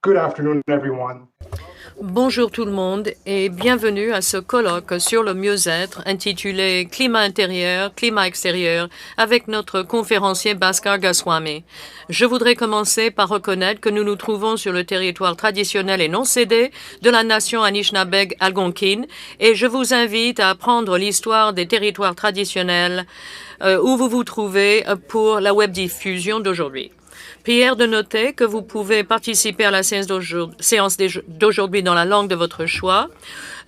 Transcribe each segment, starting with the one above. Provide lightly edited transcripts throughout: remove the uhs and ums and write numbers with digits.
Good afternoon, everyone. Bonjour tout le monde et bienvenue à ce colloque sur le mieux-être intitulé Climat intérieur, climat extérieur avec notre conférencier Bhaskar Goswami. Je voudrais commencer par reconnaître que nous nous trouvons sur le territoire traditionnel et non cédé de la nation Anishinabeg Algonquin et je vous invite à apprendre l'histoire des territoires traditionnels où vous vous trouvez pour la webdiffusion d'aujourd'hui. Prière de noter que vous pouvez participer à la séance d'aujourd'hui dans la langue de votre choix,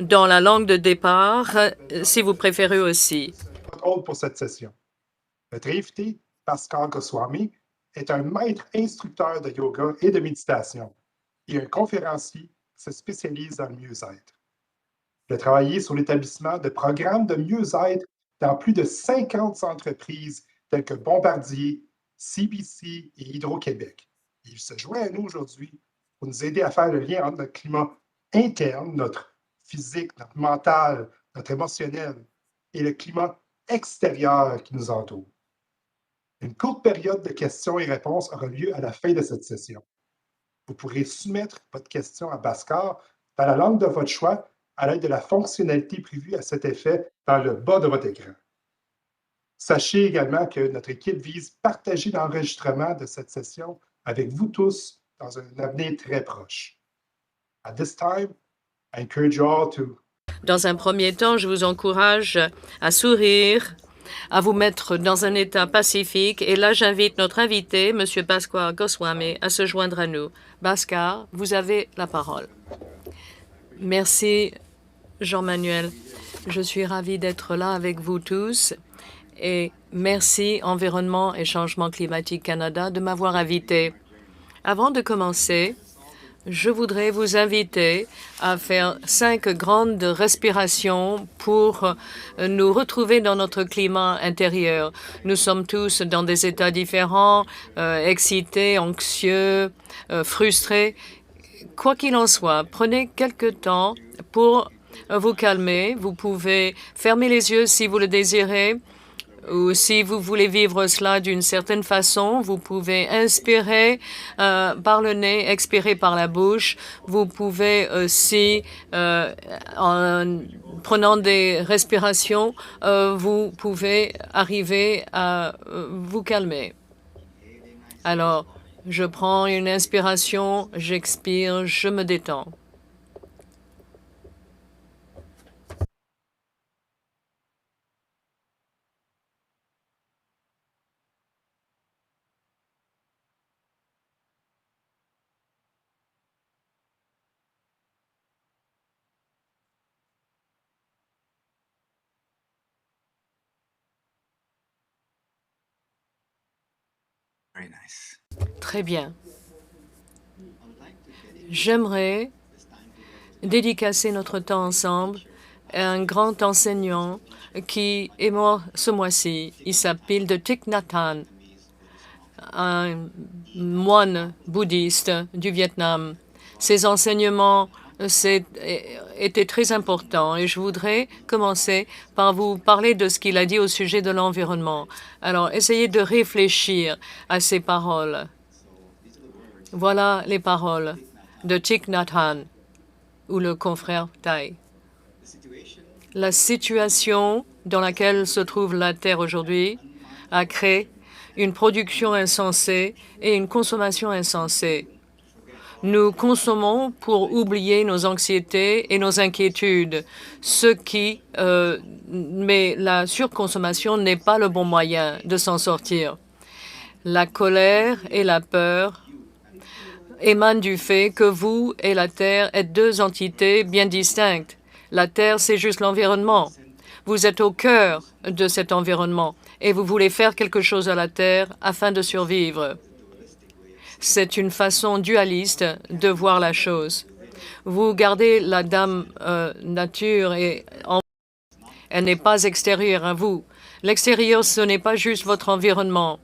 dans la langue de départ, si vous préférez aussi. Pour cette session. Notre invité, Bhaskar Goswami, est un maître instructeur de yoga et de méditation et un conférencier qui se spécialise dans le mieux-être. Il a travaillé sur l'établissement de programmes de mieux-être dans plus de 50 entreprises telles que Bombardier, CBC et Hydro-Québec. Il se joint à nous aujourd'hui pour nous aider à faire le lien entre notre climat interne, notre physique, notre mental, notre émotionnel et le climat extérieur qui nous entoure. Une courte période de questions et réponses aura lieu à la fin de cette session. Vous pourrez soumettre votre question à Bhaskar dans la langue de votre choix à l'aide de la fonctionnalité prévue à cet effet dans le bas de votre écran. Sachez également que notre équipe vise partager l'enregistrement de cette session avec vous tous dans un avenir très proche. At this time, I encourage you all to... Dans un premier temps, je vous encourage à sourire, à vous mettre dans un état pacifique. Et là, j'invite notre invité, M. Bhaskar Goswami, à se joindre à nous. Bhaskar, vous avez la parole. Merci, Jean-Manuel. Je suis ravie d'être là avec vous tous. Et merci Environnement et Changement climatique Canada de m'avoir invité. Avant de commencer, je voudrais vous inviter à faire 5 grandes respirations pour nous retrouver dans notre climat intérieur. Nous sommes tous dans des états différents, excités, anxieux, frustrés. Quoi qu'il en soit, prenez quelques temps pour vous calmer. Vous pouvez fermer les yeux si vous le désirez. Ou si vous voulez vivre cela d'une certaine façon, vous pouvez inspirer par le nez, expirer par la bouche. Vous pouvez aussi, en prenant des respirations, vous pouvez arriver à vous calmer. Alors, je prends une inspiration, j'expire, je me détends. Très bien. J'aimerais dédicacer notre temps ensemble à un grand enseignant qui est mort ce mois-ci. Il s'appelle de Thich Nhat Hanh, un moine bouddhiste du Vietnam. Ses enseignements étaient très importants et je voudrais commencer par vous parler de ce qu'il a dit au sujet de l'environnement. Alors, essayez de réfléchir à ces paroles. Voilà les paroles de Thich Nhat Hanh ou le confrère Thai. La situation dans laquelle se trouve la Terre aujourd'hui a créé une production insensée et une consommation insensée. Nous consommons pour oublier nos anxiétés et nos inquiétudes, mais la surconsommation n'est pas le bon moyen de s'en sortir. La colère et la peur émanent du fait que vous et la Terre êtes deux entités bien distinctes. La Terre, c'est juste l'environnement. Vous êtes au cœur de cet environnement et vous voulez faire quelque chose à la Terre afin de survivre. C'est une façon dualiste de voir la chose. Vous gardez la dame nature et elle n'est pas extérieure à vous. L'extérieur, ce n'est pas juste votre environnement.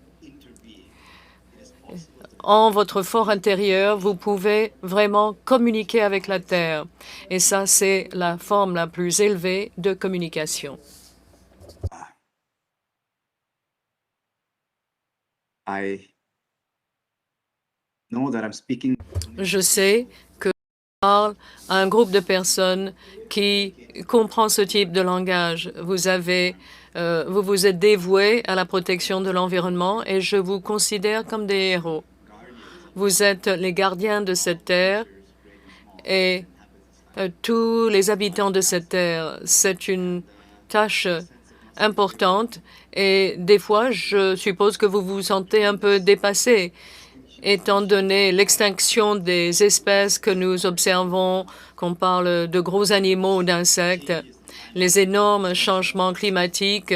En votre fort intérieur, vous pouvez vraiment communiquer avec la Terre. Et ça, c'est la forme la plus élevée de communication. Je sais que je parle à un groupe de personnes qui comprend ce type de langage. Vous vous êtes dévoués à la protection de l'environnement et je vous considère comme des héros. Vous êtes les gardiens de cette terre et tous les habitants de cette terre. C'est une tâche importante et des fois, je suppose que vous vous sentez un peu dépassé, étant donné l'extinction des espèces que nous observons, qu'on parle de gros animaux ou d'insectes, les énormes changements climatiques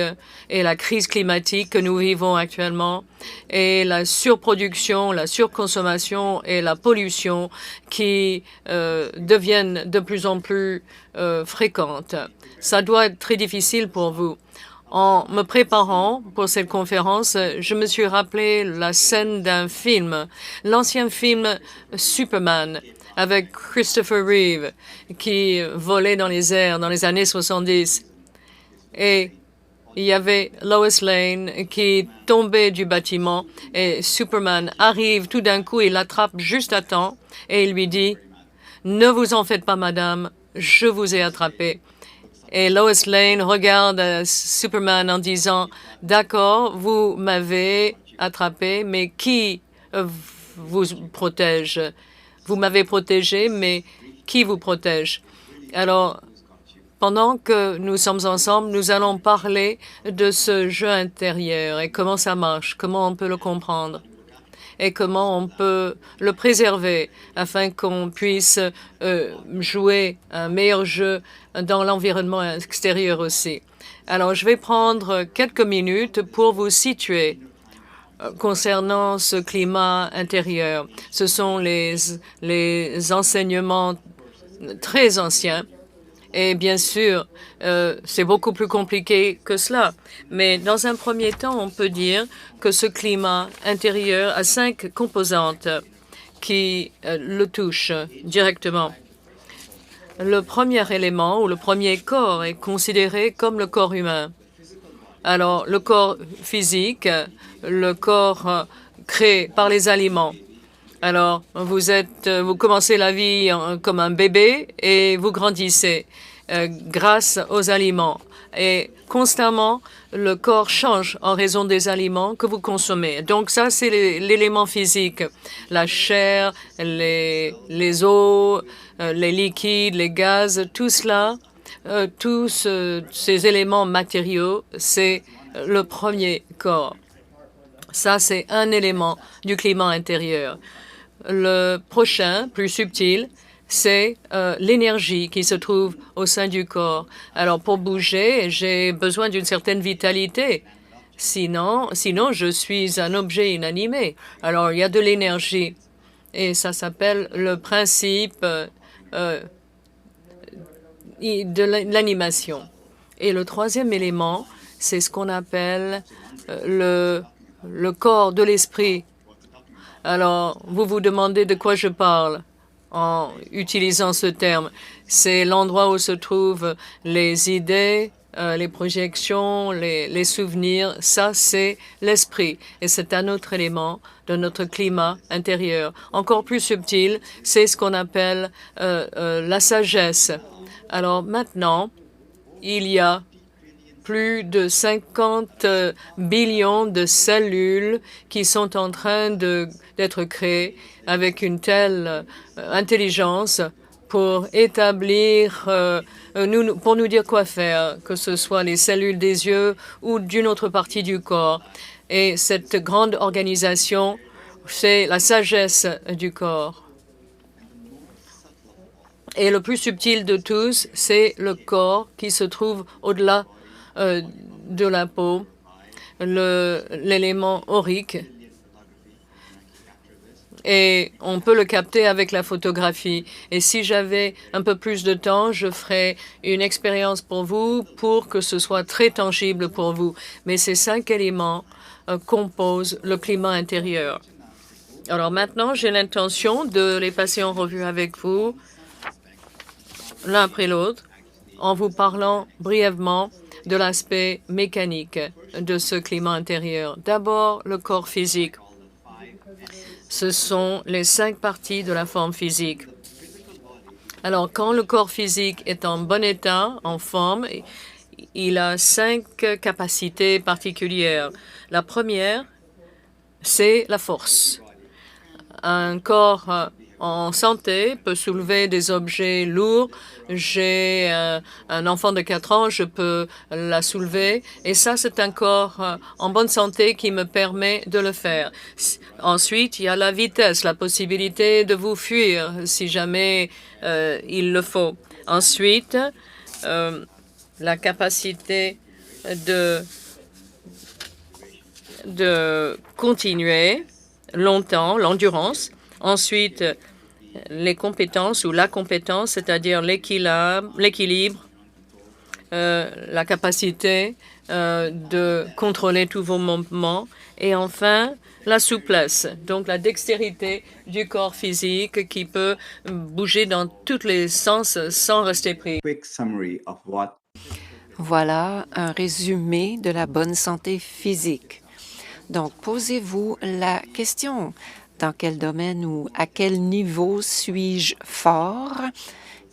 et la crise climatique que nous vivons actuellement, et la surproduction, la surconsommation et la pollution qui deviennent de plus en plus fréquentes. Ça doit être très difficile pour vous. En me préparant pour cette conférence, je me suis rappelé la scène d'un film, l'ancien film Superman, avec Christopher Reeve, qui volait dans les airs dans les années 70. Et il y avait Lois Lane qui tombait du bâtiment et Superman arrive tout d'un coup, il l'attrape juste à temps et il lui dit « Ne vous en faites pas, madame, je vous ai attrapé ». Et Lois Lane regarde Superman en disant « D'accord, vous m'avez attrapé, mais qui vous protège? Vous m'avez protégé, mais qui vous protège ?» Alors, pendant que nous sommes ensemble, nous allons parler de ce jeu intérieur et comment ça marche, comment on peut le comprendre et comment on peut le préserver afin qu'on puisse jouer un meilleur jeu dans l'environnement extérieur aussi. Alors, je vais prendre quelques minutes pour vous situer concernant ce climat intérieur. Ce sont les enseignements très anciens. Et bien sûr, c'est beaucoup plus compliqué que cela. Mais dans un premier temps, on peut dire que ce climat intérieur a 5 composantes qui le touchent directement. Le premier élément ou le premier corps est considéré comme le corps humain. Alors, le corps physique, le corps créé par les aliments. Alors, vous commencez la vie comme un bébé et vous grandissez grâce aux aliments. Et constamment, le corps change en raison des aliments que vous consommez. Donc ça, c'est l'élément physique. La chair, les os, les liquides, les gaz, tout cela, tous ces éléments matériaux, c'est le premier corps. Ça, c'est un élément du climat intérieur. Le prochain, plus subtil, c'est l'énergie qui se trouve au sein du corps. Alors, pour bouger, j'ai besoin d'une certaine vitalité. Sinon, je suis un objet inanimé. Alors, il y a de l'énergie. Et ça s'appelle le principe de l'animation. Et le troisième élément, c'est ce qu'on appelle le corps de l'esprit. Alors, vous vous demandez de quoi je parle en utilisant ce terme. C'est l'endroit où se trouvent les idées, les projections, les souvenirs. Ça, c'est l'esprit. Et c'est un autre élément de notre climat intérieur. Encore plus subtil, c'est ce qu'on appelle la sagesse. Alors maintenant, il y a plus de 50 billions de cellules qui sont en train d'être créées avec une telle intelligence pour établir, pour nous dire quoi faire, que ce soit les cellules des yeux ou d'une autre partie du corps. Et cette grande organisation, c'est la sagesse du corps. Et le plus subtil de tous, c'est le corps qui se trouve au-delà de la peau, l'élément aurique. Et on peut le capter avec la photographie. Et si j'avais un peu plus de temps, je ferais une expérience pour vous pour que ce soit très tangible pour vous. Mais ces 5 éléments composent le climat intérieur. Alors maintenant, j'ai l'intention de les passer en revue avec vous, l'un après l'autre, en vous parlant brièvement de l'aspect mécanique de ce climat intérieur. D'abord, le corps physique. Ce sont les 5 parties de la forme physique. Alors, quand le corps physique est en bon état, en forme, il a 5 capacités particulières. La première, c'est la force. Un corps en santé peut soulever des objets lourds. J'ai un enfant de 4 ans, je peux la soulever. Et ça, c'est un corps en bonne santé qui me permet de le faire. Ensuite, il y a la vitesse, la possibilité de vous fuir si jamais il le faut. Ensuite, la capacité de continuer longtemps, l'endurance. Ensuite, les compétences ou la compétence, c'est-à-dire l'équilibre, la capacité de contrôler tous vos mouvements. Et enfin, la souplesse, donc la dextérité du corps physique qui peut bouger dans tous les sens sans rester pris. Voilà un résumé de la bonne santé physique. Donc, posez-vous la question, dans quel domaine ou à quel niveau suis-je fort?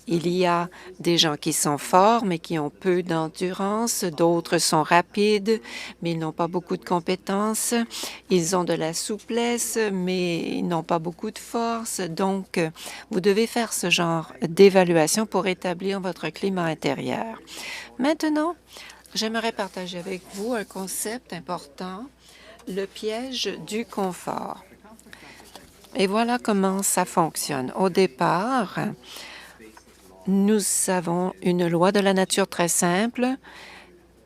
Il y a des gens qui sont forts, mais qui ont peu d'endurance. D'autres sont rapides, mais ils n'ont pas beaucoup de compétences. Ils ont de la souplesse, mais ils n'ont pas beaucoup de force. Donc, vous devez faire ce genre d'évaluation pour établir votre climat intérieur. Maintenant, j'aimerais partager avec vous un concept important, le piège du confort. Et voilà comment ça fonctionne. Au départ, nous avons une loi de la nature très simple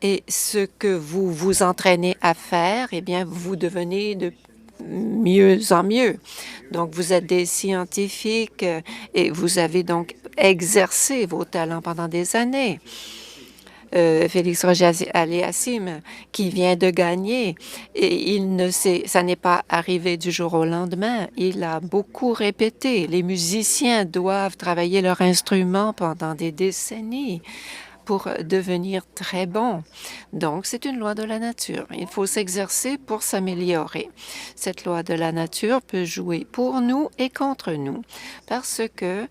et ce que vous vous entraînez à faire, eh bien, vous devenez de mieux en mieux. Donc, vous êtes des scientifiques et vous avez donc exercé vos talents pendant des années. Félix Auger-Aliassime, qui vient de gagner, et ça n'est pas arrivé du jour au lendemain. Il a beaucoup répété. Les musiciens doivent travailler leur instrument pendant des décennies pour devenir très bons. Donc, c'est une loi de la nature. Il faut s'exercer pour s'améliorer. Cette loi de la nature peut jouer pour nous et contre nous parce que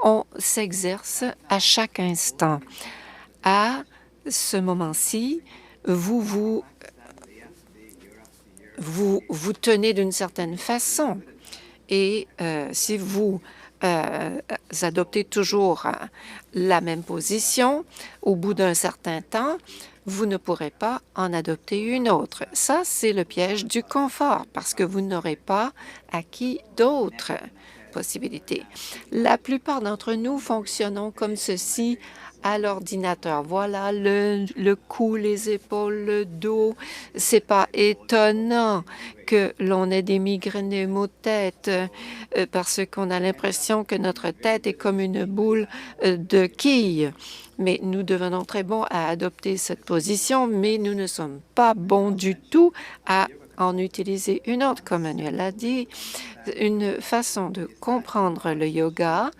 on s'exerce à chaque instant. À ce moment-ci, vous tenez d'une certaine façon. Et si vous adoptez toujours la même position, au bout d'un certain temps, vous ne pourrez pas en adopter une autre. Ça, c'est le piège du confort parce que vous n'aurez pas acquis d'autres possibilités. La plupart d'entre nous fonctionnons comme ceci à l'ordinateur. Voilà le cou, les épaules, le dos. C'est pas étonnant que l'on ait des migraines et maux de tête parce qu'on a l'impression que notre tête est comme une boule de quilles. Mais nous devenons très bons à adopter cette position, mais nous ne sommes pas bons du tout à en utiliser une autre. Comme Manuel l'a dit, une façon de comprendre le yoga,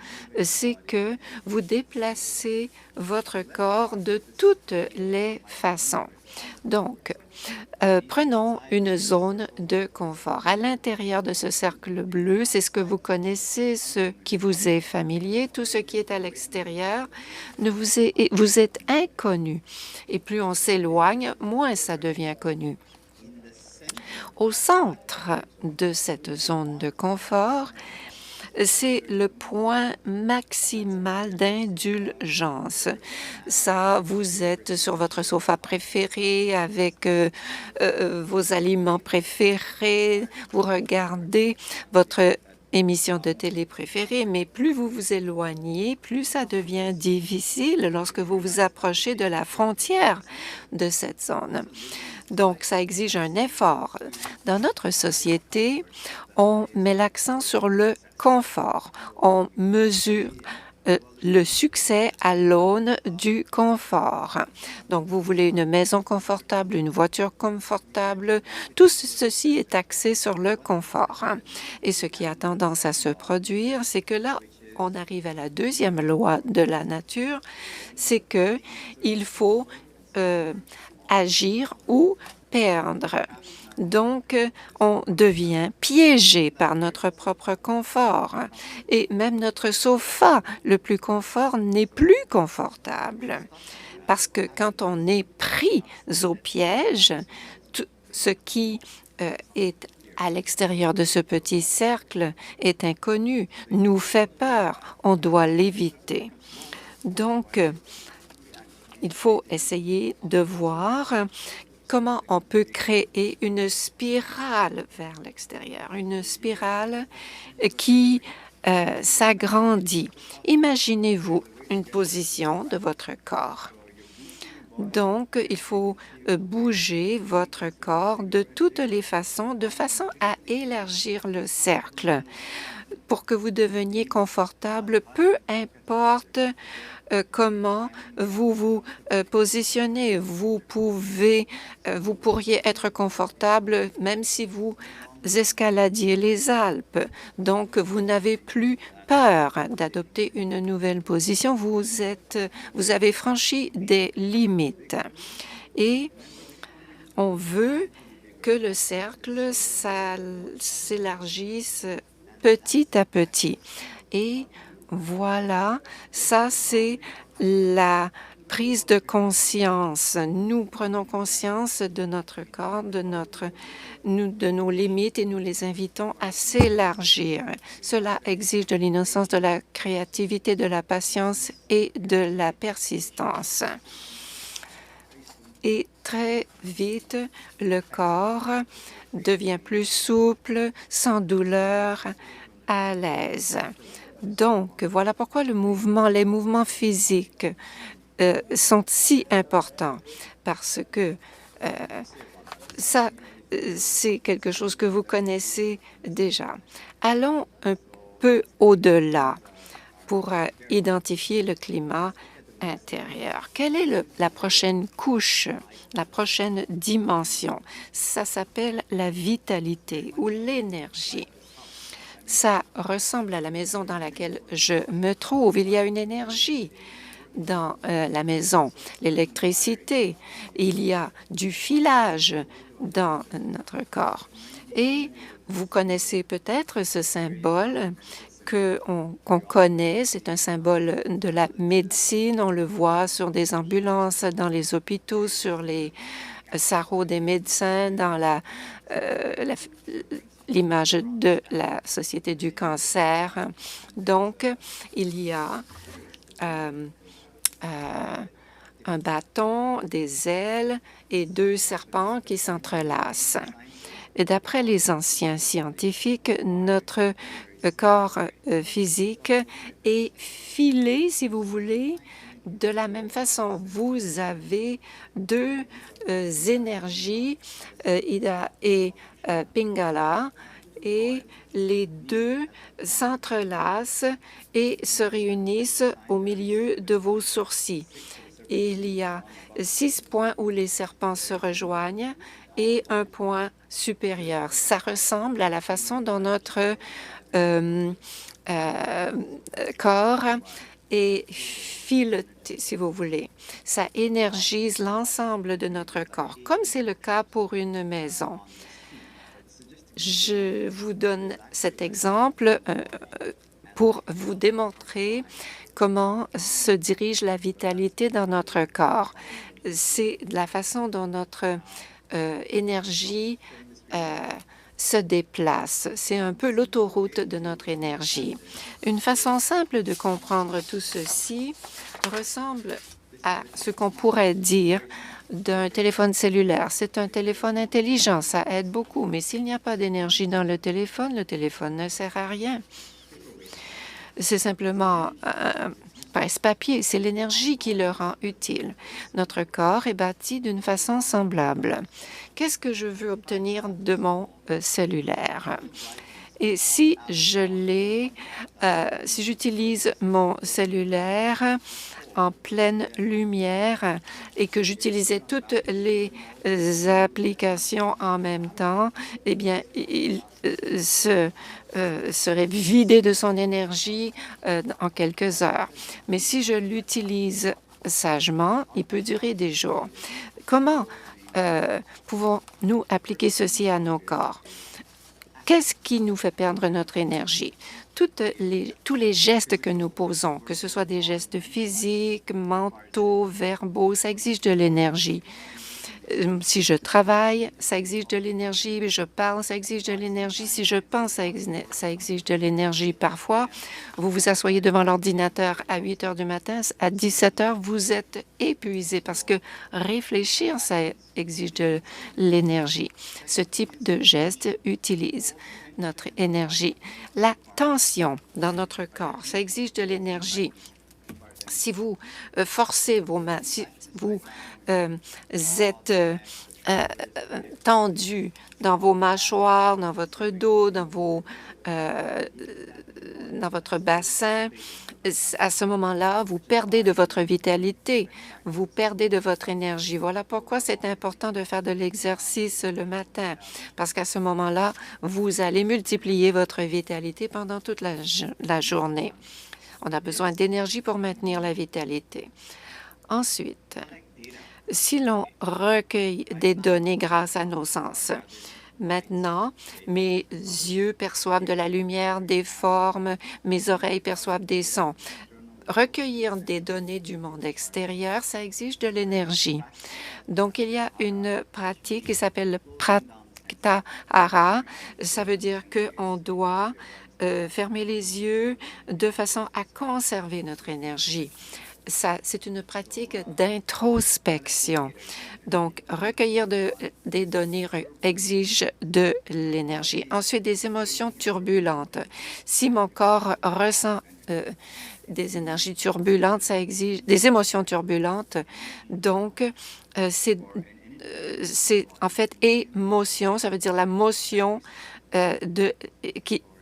c'est que vous déplacez votre corps de toutes les façons. Donc, prenons une zone de confort. À l'intérieur de ce cercle bleu, c'est ce que vous connaissez, ce qui vous est familier. Tout ce qui est à l'extérieur, vous êtes inconnu. Et plus on s'éloigne, moins ça devient connu. Au centre de cette zone de confort, c'est le point maximal d'indulgence. Ça, vous êtes sur votre sofa préféré avec vos aliments préférés, vous regardez votre émission de télé préférée, mais plus vous vous éloignez, plus ça devient difficile lorsque vous vous approchez de la frontière de cette zone. Donc, ça exige un effort. Dans notre société, on met l'accent sur le confort. On mesure le succès à l'aune du confort. Donc, vous voulez une maison confortable, une voiture confortable, tout ceci est axé sur le confort. Et ce qui a tendance à se produire, c'est que là, on arrive à la deuxième loi de la nature, c'est que il faut agir ou perdre. Donc, on devient piégé par notre propre confort. Et même notre sofa le plus confort n'est plus confortable. Parce que quand on est pris au piège, tout ce qui est à l'extérieur de ce petit cercle est inconnu, nous fait peur, on doit l'éviter. Donc, il faut essayer de voir comment on peut créer une spirale vers l'extérieur, une spirale qui s'agrandit. Imaginez-vous une position de votre corps. Donc, il faut bouger votre corps de toutes les façons, de façon à élargir le cercle pour que vous deveniez confortable, peu importe comment vous vous positionnez. Vous pourriez être confortable même si vous escaladiez les Alpes. Donc, vous n'avez plus peur d'adopter une nouvelle position. Vous avez franchi des limites. Et on veut que le cercle s'élargisse petit à petit. Et voilà, ça c'est la prise de conscience. Nous prenons conscience de notre corps, de nos limites et nous les invitons à s'élargir. Cela exige de l'innocence, de la créativité, de la patience et de la persistance. Et très vite, le corps devient plus souple, sans douleur, à l'aise. Donc, voilà pourquoi les mouvements physiques sont si importants, parce que ça, c'est quelque chose que vous connaissez déjà. Allons un peu au-delà pour identifier le climat intérieur. Quelle est la prochaine couche, la prochaine dimension? Ça s'appelle la vitalité ou l'énergie. Ça ressemble à la maison dans laquelle je me trouve. Il y a une énergie dans la maison, l'électricité, il y a du filage dans notre corps. Et vous connaissez peut-être ce symbole qu'on connaît, c'est un symbole de la médecine, on le voit sur des ambulances, dans les hôpitaux, sur les sarraux des médecins, dans l'image de la Société du cancer. Donc, il y a un bâton, des ailes et deux serpents qui s'entrelacent. Et d'après les anciens scientifiques, notre corps physique est filé, si vous voulez, de la même façon. Vous avez deux énergies, Ida et Pingala, et les deux s'entrelacent et se réunissent au milieu de vos sourcils. Et il y a 6 points où les serpents se rejoignent et un point supérieur. Ça ressemble à la façon dont notre corps est fileté, si vous voulez. Ça énergise l'ensemble de notre corps, comme c'est le cas pour une maison. Je vous donne cet exemple pour vous démontrer comment se dirige la vitalité dans notre corps. C'est la façon dont notre énergie se déplace. C'est un peu l'autoroute de notre énergie. Une façon simple de comprendre tout ceci ressemble à ce qu'on pourrait dire d'un téléphone cellulaire. C'est un téléphone intelligent, ça aide beaucoup, mais s'il n'y a pas d'énergie dans le téléphone ne sert à rien. C'est simplement presse-papier, c'est l'énergie qui le rend utile. Notre corps est bâti d'une façon semblable. Qu'est-ce que je veux obtenir de mon cellulaire? Et si j'utilise mon cellulaire en pleine lumière et que j'utilisais toutes les applications en même temps, eh bien, il serait vidé de son énergie en quelques heures. Mais si je l'utilise sagement, il peut durer des jours. Comment pouvons-nous appliquer ceci à nos corps? Qu'est-ce qui nous fait perdre notre énergie? Tous les gestes que nous posons, que ce soit des gestes physiques, mentaux, verbaux, ça exige de l'énergie. Si je travaille, ça exige de l'énergie. Je parle, ça exige de l'énergie. Si je pense, ça exige de l'énergie. Parfois, vous vous asseyez devant l'ordinateur à 8 heures du matin, à 17 heures, vous êtes épuisé parce que réfléchir, ça exige de l'énergie. Ce type de geste utilise notre énergie. La tension dans notre corps, ça exige de l'énergie. Si vous forcez vos mains, si vous êtes tendu dans vos mâchoires, dans votre dos, dans votre bassin, à ce moment-là, vous perdez de votre vitalité, vous perdez de votre énergie. Voilà pourquoi c'est important de faire de l'exercice le matin, parce qu'à ce moment-là, vous allez multiplier votre vitalité pendant toute la journée. On a besoin d'énergie pour maintenir la vitalité. Ensuite, si l'on recueille des données grâce à nos sens, maintenant, mes yeux perçoivent de la lumière, des formes, mes oreilles perçoivent des sons. Recueillir des données du monde extérieur, ça exige de l'énergie. Donc, il y a une pratique qui s'appelle Pratyahara. Ça veut dire qu'on doit fermer les yeux de façon à conserver notre énergie. C'est une pratique d'introspection. Donc, recueillir des données exige de l'énergie. Ensuite, des émotions turbulentes. Si mon corps ressent des énergies turbulentes, ça exige des émotions turbulentes. Donc, c'est en fait émotion, ça veut dire la motion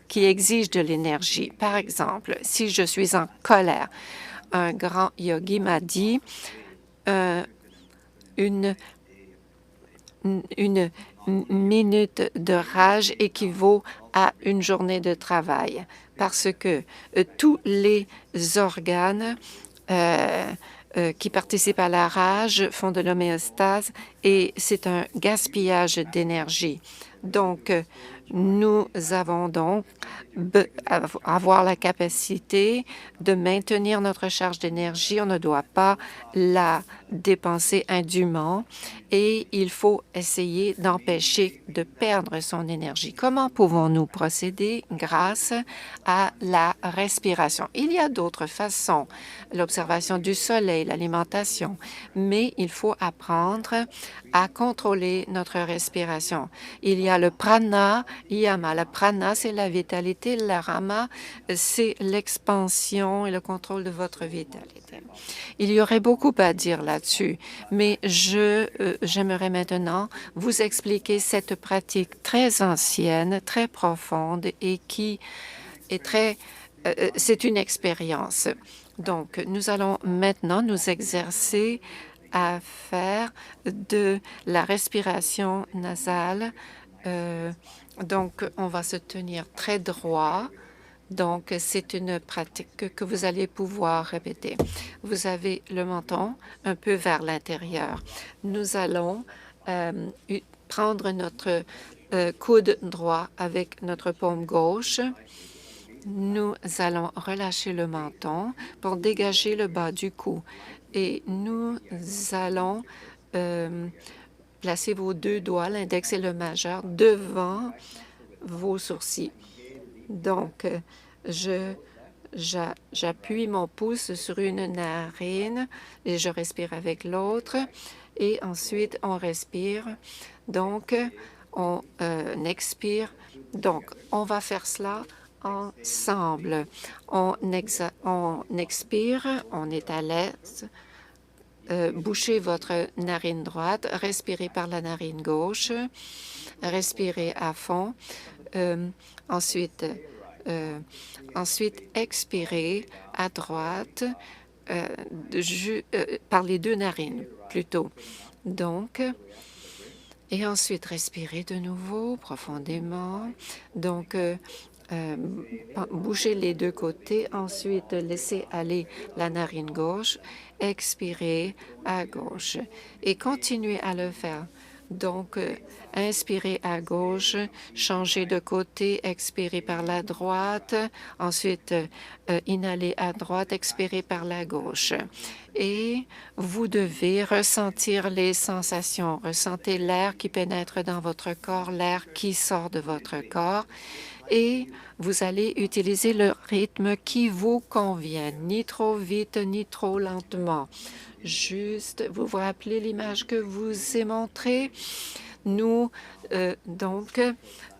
qui exige de l'énergie. Par exemple, si je suis en colère, un grand yogi m'a dit une minute de rage équivaut à une journée de travail parce que tous les organes qui participent à la rage font de l'homéostase et c'est un gaspillage d'énergie. Donc, nous avons donc avoir la capacité de maintenir notre charge d'énergie. On ne doit pas la dépenser indûment et il faut essayer d'empêcher de perdre son énergie. Comment pouvons-nous procéder? Grâce à la respiration. Il y a d'autres façons, l'observation du soleil, l'alimentation, mais il faut apprendre à contrôler notre respiration. Il y a le prana, yama. Le prana, c'est la vitalité. Le rama, c'est l'expansion et le contrôle de votre vitalité. Il y aurait beaucoup à dire là-dessus, mais j'aimerais maintenant vous expliquer cette pratique très ancienne, très profonde et qui est c'est une expérience. Donc, nous allons maintenant nous exercer à faire de la respiration nasale. Donc, on va se tenir très droit. Donc, c'est une pratique que vous allez pouvoir répéter. Vous avez le menton un peu vers l'intérieur. Nous allons prendre notre coude droit avec notre paume gauche. Nous allons relâcher le menton pour dégager le bas du cou. Et nous allons placer vos deux doigts, l'index et le majeur, devant vos sourcils. Donc, j'appuie mon pouce sur une narine et je respire avec l'autre. Et ensuite, on respire. Donc, on expire. Donc, on va faire cela ensemble. On expire, on est à l'aise. Bouchez votre narine droite, respirez par la narine gauche, respirez à fond. Ensuite, expirez à droite par les deux narines plutôt. Donc, et ensuite, respirez de nouveau profondément. Donc, bougez les deux côtés. Ensuite, laissez aller la narine gauche. Expirez à gauche et continuez à le faire. Donc, inspirez à gauche, changez de côté, expirez par la droite. Ensuite, inhalez à droite, expirez par la gauche. Et vous devez ressentir les sensations. Ressentez l'air qui pénètre dans votre corps, l'air qui sort de votre corps. Et vous allez utiliser le rythme qui vous convient, ni trop vite, ni trop lentement. Juste, vous vous rappelez l'image que vous ai montrée? Nous,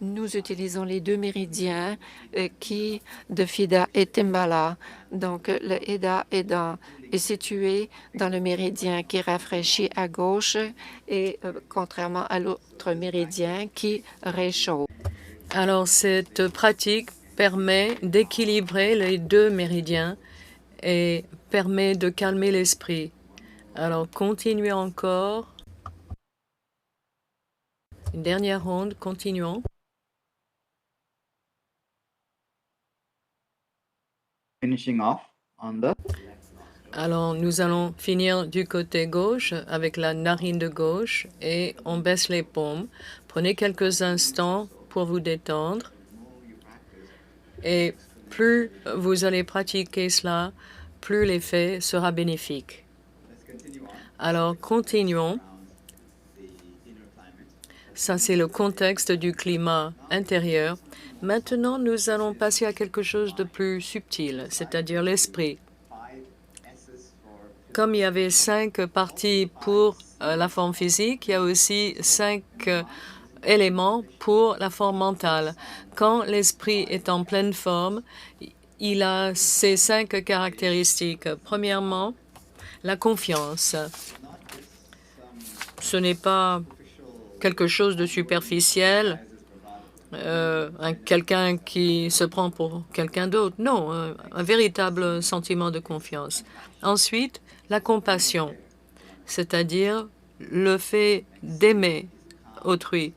nous utilisons les deux méridiens de Fida et Timbala. Donc, le Ida est situé dans le méridien qui rafraîchit à gauche et contrairement à l'autre méridien qui réchauffe. Alors, cette pratique permet d'équilibrer les deux méridiens et permet de calmer l'esprit. Alors, continuez encore. Une dernière ronde, continuons. Finishing off on the Alors, nous allons finir du côté gauche avec la narine de gauche et on baisse les paumes. Prenez quelques instants pour vous détendre. Et plus vous allez pratiquer cela, plus l'effet sera bénéfique. Alors, continuons. Ça, c'est le contexte du climat intérieur. Maintenant, nous allons passer à quelque chose de plus subtil, c'est-à-dire l'esprit. Comme il y avait 5 parties pour la forme physique, il y a aussi 5 éléments pour la forme mentale. Quand l'esprit est en pleine forme, il a ces 5 caractéristiques. Premièrement, la confiance. Ce n'est pas quelque chose de superficiel, quelqu'un qui se prend pour quelqu'un d'autre. Non, un véritable sentiment de confiance. Ensuite, la compassion, c'est-à-dire le fait d'aimer autrui.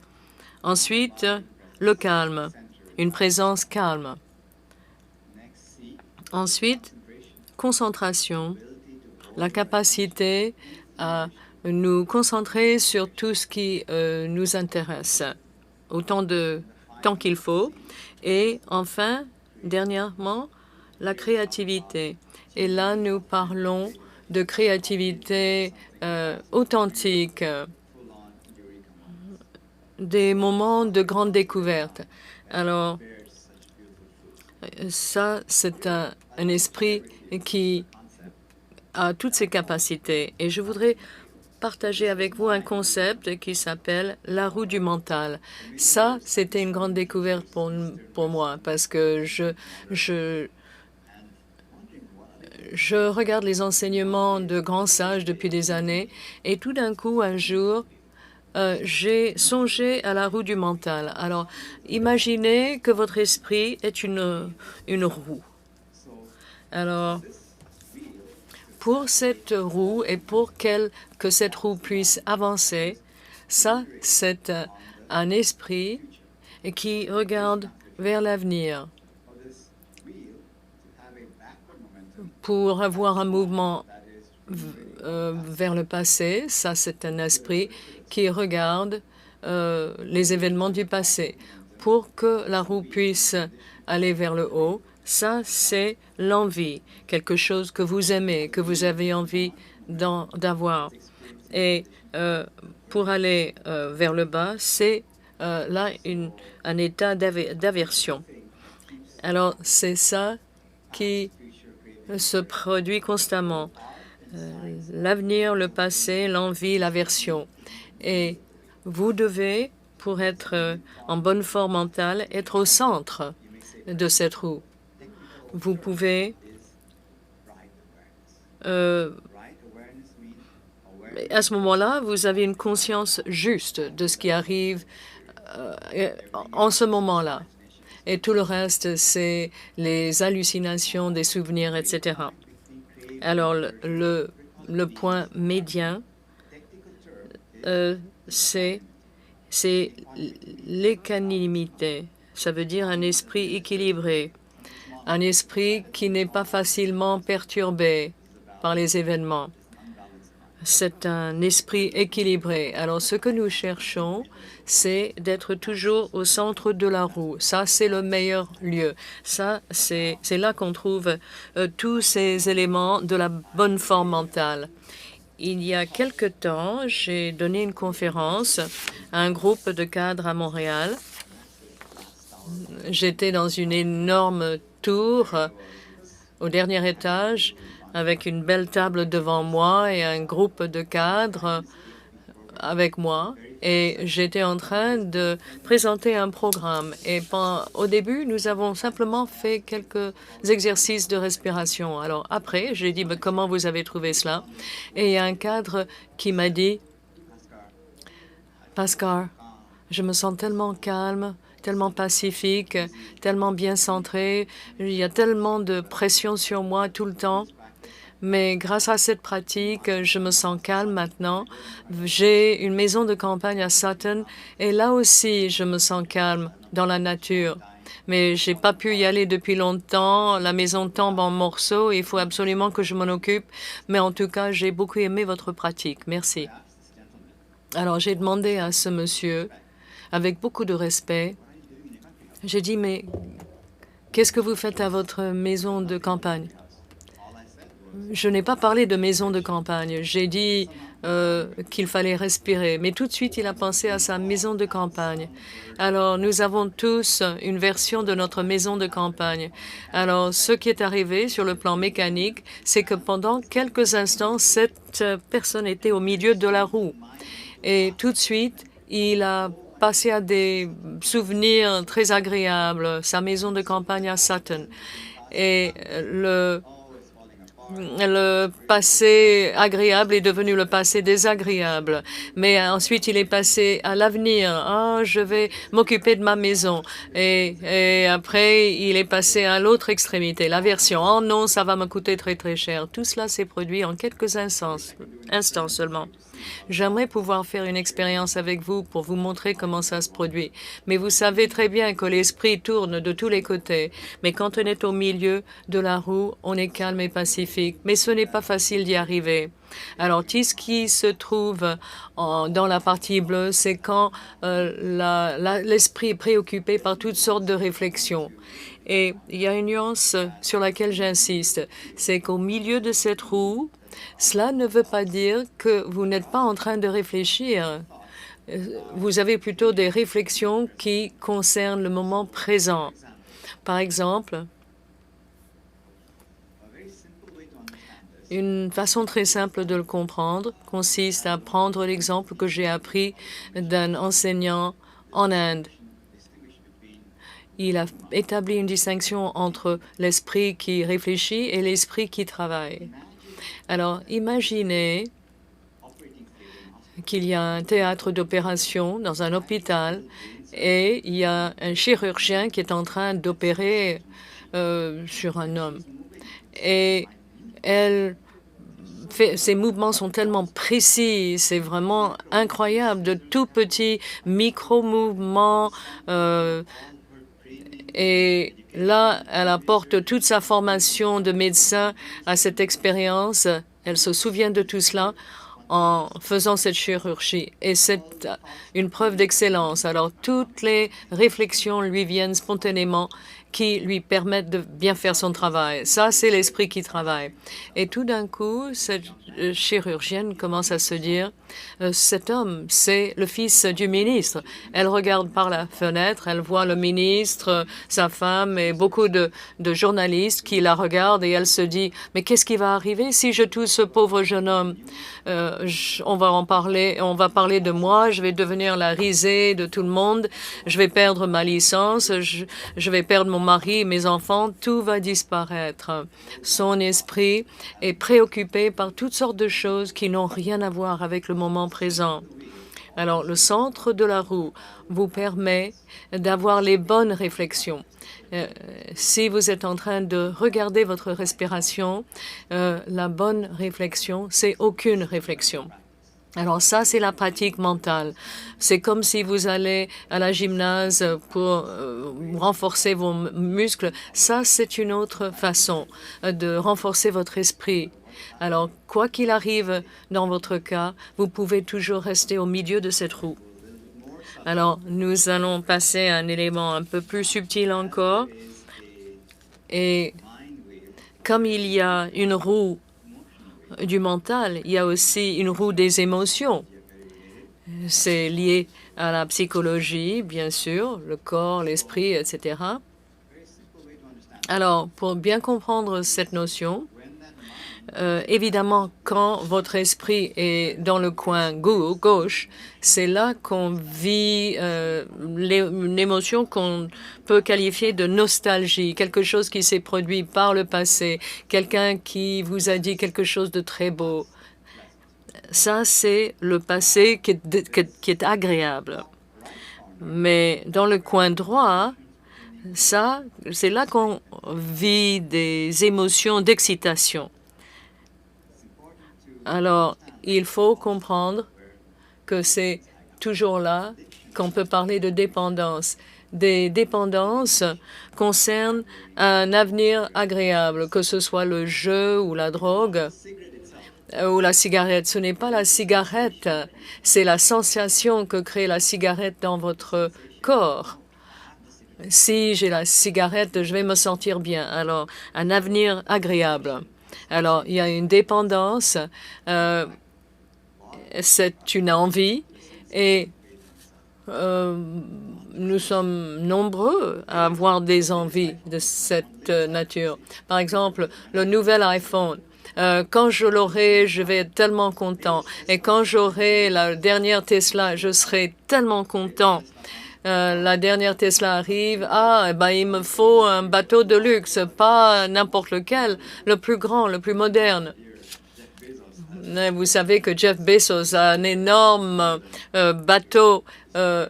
Ensuite, le calme, une présence calme. Ensuite, concentration, la capacité à nous concentrer sur tout ce qui nous intéresse, autant de temps qu'il faut. Et enfin, dernièrement, la créativité. Et là, nous parlons de créativité authentique, des moments de grande découverte. Alors, ça, c'est un esprit qui a toutes ses capacités. Et je voudrais partager avec vous un concept qui s'appelle la roue du mental. Ça, c'était une grande découverte pour moi parce que je regarde les enseignements de grands sages depuis des années et tout d'un coup, un jour, j'ai songé à la roue du mental. Alors, imaginez que votre esprit est une roue. Alors, pour cette roue et pour que cette roue puisse avancer, ça, c'est un esprit qui regarde vers l'avenir. Pour avoir un mouvement vers le passé, ça, c'est un esprit qui regarde les événements du passé. Pour que la roue puisse aller vers le haut, ça, c'est l'envie, quelque chose que vous aimez, que vous avez envie d'avoir. Et pour aller vers le bas, c'est là un état d'aversion. Alors, c'est ça qui se produit constamment. L'avenir, le passé, l'envie, l'aversion. Et vous devez, pour être en bonne forme mentale, être au centre de cette roue. Vous pouvez à ce moment-là, vous avez une conscience juste de ce qui arrive en ce moment-là. Et tout le reste, c'est les hallucinations, des souvenirs, etc. Alors, le point médian, c'est l'équanimité. Ça veut dire un esprit équilibré, un esprit qui n'est pas facilement perturbé par les événements. C'est un esprit équilibré. Alors, ce que nous cherchons, c'est d'être toujours au centre de la roue. Ça, c'est le meilleur lieu. Ça, c'est là qu'on trouve tous ces éléments de la bonne forme mentale. Il y a quelque temps, j'ai donné une conférence à un groupe de cadres à Montréal. J'étais dans une énorme tour au dernier étage avec une belle table devant moi et un groupe de cadres avec moi. Et j'étais en train de présenter un programme. Et au début, nous avons simplement fait quelques exercices de respiration. Alors après, j'ai dit, mais comment vous avez trouvé cela? Et il y a un cadre qui m'a dit, Pascal, je me sens tellement calme, tellement pacifique, tellement bien centré. Il y a tellement de pression sur moi tout le temps. Mais grâce à cette pratique, je me sens calme maintenant. J'ai une maison de campagne à Sutton et là aussi, je me sens calme dans la nature. Mais j'ai pas pu y aller depuis longtemps. La maison tombe en morceaux et il faut absolument que je m'en occupe. Mais en tout cas, j'ai beaucoup aimé votre pratique. Merci. Alors, j'ai demandé à ce monsieur, avec beaucoup de respect, j'ai dit, mais qu'est-ce que vous faites à votre maison de campagne? Je n'ai pas parlé de maison de campagne. J'ai dit qu'il fallait respirer. Mais tout de suite, il a pensé à sa maison de campagne. Alors, nous avons tous une version de notre maison de campagne. Alors, ce qui est arrivé sur le plan mécanique, c'est que pendant quelques instants, cette personne était au milieu de la roue. Et tout de suite, il a passé à des souvenirs très agréables, sa maison de campagne à Sutton. Et le passé agréable est devenu le passé désagréable. Mais ensuite, il est passé à l'avenir. Ah, je vais m'occuper de ma maison. Et après, il est passé à l'autre extrémité, l'aversion. Oh non, ça va me coûter très, très cher. Tout cela s'est produit en quelques instants seulement. J'aimerais pouvoir faire une expérience avec vous pour vous montrer comment ça se produit. Mais vous savez très bien que l'esprit tourne de tous les côtés. Mais quand on est au milieu de la roue, on est calme et pacifique. Mais ce n'est pas facile d'y arriver. Alors, tout ce qui se trouve dans la partie bleue, c'est quand l'esprit est préoccupé par toutes sortes de réflexions. Et il y a une nuance sur laquelle j'insiste, c'est qu'au milieu de cette roue, cela ne veut pas dire que vous n'êtes pas en train de réfléchir. Vous avez plutôt des réflexions qui concernent le moment présent. Par exemple, une façon très simple de le comprendre consiste à prendre l'exemple que j'ai appris d'un enseignant en Inde. Il a établi une distinction entre l'esprit qui réfléchit et l'esprit qui travaille. Alors, imaginez qu'il y a un théâtre d'opération dans un hôpital et il y a un chirurgien qui est en train d'opérer sur un homme. Et ses mouvements sont tellement précis, c'est vraiment incroyable, de tout petits micro-mouvements. Et là, elle apporte toute sa formation de médecin à cette expérience. Elle se souvient de tout cela en faisant cette chirurgie. Et c'est une preuve d'excellence. Alors, toutes les réflexions lui viennent spontanément qui lui permettent de bien faire son travail. Ça, c'est l'esprit qui travaille. Et tout d'un coup, cette chirurgienne commence à se dire, cet homme, c'est le fils du ministre. Elle regarde par la fenêtre, elle voit le ministre, sa femme et beaucoup de journalistes qui la regardent et elle se dit, mais qu'est-ce qui va arriver si je touche ce pauvre jeune homme? On va en parler, on va parler de moi, je vais devenir la risée de tout le monde, je vais perdre ma licence, je vais perdre mon mari, mes enfants, tout va disparaître. Son esprit est préoccupé par toutes sortes de choses qui n'ont rien à voir avec le moment présent. Alors, le centre de la roue vous permet d'avoir les bonnes réflexions. Si vous êtes en train de regarder votre respiration, la bonne réflexion, c'est aucune réflexion. Alors ça, c'est la pratique mentale. C'est comme si vous allez à la gymnase pour renforcer vos muscles. Ça, c'est une autre façon de renforcer votre esprit. Alors, quoi qu'il arrive dans votre cas, vous pouvez toujours rester au milieu de cette roue. Alors, nous allons passer à un élément un peu plus subtil encore. Et comme il y a une roue du mental, il y a aussi une roue des émotions. C'est lié à la psychologie, bien sûr, le corps, l'esprit, etc. Alors, pour bien comprendre cette notion, évidemment, quand votre esprit est dans le coin gauche, c'est là qu'on vit une émotion qu'on peut qualifier de nostalgie, quelque chose qui s'est produit par le passé, quelqu'un qui vous a dit quelque chose de très beau. Ça, c'est le passé qui est agréable. Mais dans le coin droit, ça, c'est là qu'on vit des émotions d'excitation. Alors, il faut comprendre que c'est toujours là qu'on peut parler de dépendance. Des dépendances concernent un avenir agréable, que ce soit le jeu ou la drogue ou la cigarette. Ce n'est pas la cigarette, c'est la sensation que crée la cigarette dans votre corps. Si j'ai la cigarette, je vais me sentir bien. Alors, un avenir agréable. Alors, il y a une dépendance, c'est une envie, et nous sommes nombreux à avoir des envies de cette nature. Par exemple, le nouvel iPhone. Quand je l'aurai, je vais être tellement content. Et quand j'aurai la dernière Tesla, je serai tellement content. La dernière Tesla arrive, il me faut un bateau de luxe, pas n'importe lequel, le plus grand, le plus moderne. Vous savez que Jeff Bezos a un énorme bateau de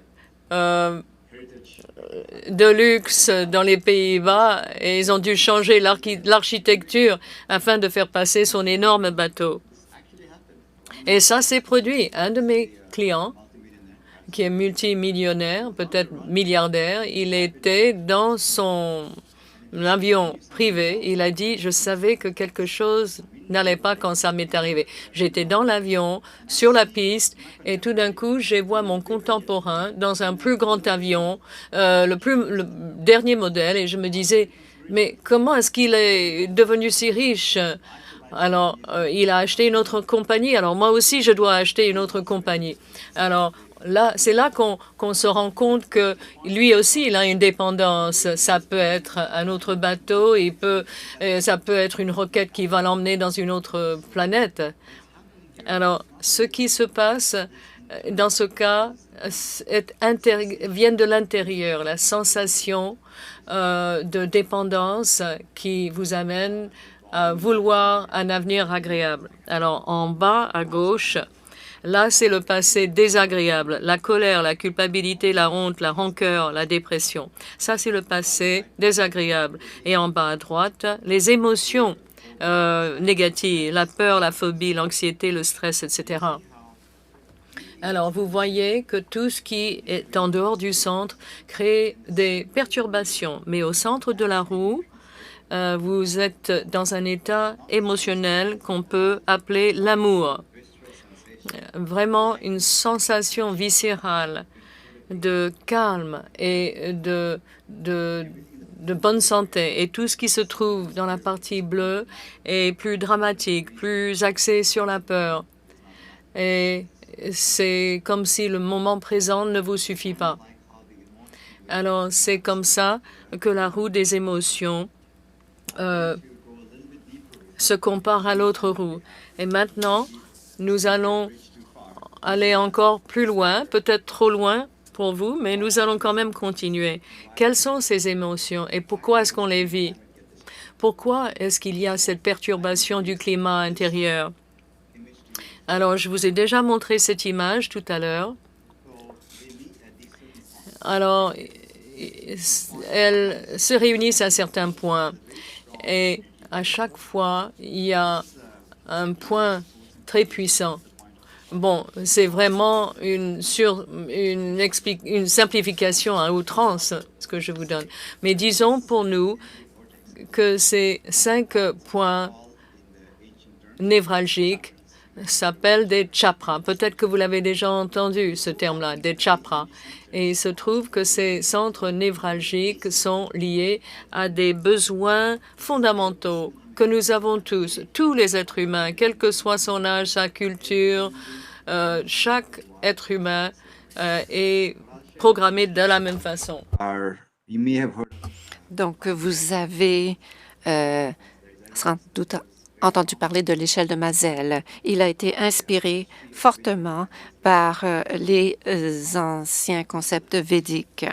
luxe dans les Pays-Bas et ils ont dû changer l'architecture afin de faire passer son énorme bateau. Et ça s'est produit. Un de mes clients, qui est multimillionnaire, peut-être milliardaire, il était dans son avion privé. Il a dit, je savais que quelque chose n'allait pas quand ça m'est arrivé. J'étais dans l'avion, sur la piste, et tout d'un coup, je vois mon contemporain dans un plus grand avion, le dernier modèle, et je me disais, mais comment est-ce qu'il est devenu si riche? Alors, il a acheté une autre compagnie. Alors, moi aussi, je dois acheter une autre compagnie. Alors, là, c'est là qu'on se rend compte que lui aussi, il a une dépendance. Ça peut être un autre bateau, ça peut être une roquette qui va l'emmener dans une autre planète. Alors, ce qui se passe dans ce cas vient de l'intérieur, la sensation de dépendance qui vous amène à vouloir un avenir agréable. Alors, en bas à gauche, là, c'est le passé désagréable, la colère, la culpabilité, la honte, la rancœur, la dépression. Ça, c'est le passé désagréable. Et en bas à droite, les émotions négatives, la peur, la phobie, l'anxiété, le stress, etc. Alors, vous voyez que tout ce qui est en dehors du centre crée des perturbations. Mais au centre de la roue, vous êtes dans un état émotionnel qu'on peut appeler l'amour. Vraiment une sensation viscérale de calme et de bonne santé. Et tout ce qui se trouve dans la partie bleue est plus dramatique, plus axé sur la peur. Et c'est comme si le moment présent ne vous suffit pas. Alors, c'est comme ça que la roue des émotions se compare à l'autre roue. Et maintenant, nous allons aller encore plus loin, peut-être trop loin pour vous, mais nous allons quand même continuer. Quelles sont ces émotions et pourquoi est-ce qu'on les vit? Pourquoi est-ce qu'il y a cette perturbation du climat intérieur? Alors, je vous ai déjà montré cette image tout à l'heure. Alors, elles se réunissent à certains points et à chaque fois, il y a un point très puissant. Bon, c'est vraiment une simplification à outrance, ce que je vous donne. Mais disons pour nous que ces 5 points névralgiques s'appellent des chakras. Peut-être que vous l'avez déjà entendu, ce terme-là, des chakras. Et il se trouve que ces centres névralgiques sont liés à des besoins fondamentaux que nous avons tous les êtres humains, quel que soit son âge, sa culture. Chaque être humain est programmé de la même façon. You may have heard Donc, vous avez sans doute entendu parler de l'échelle de Mazel. Il a été inspiré fortement par les anciens concepts védiques.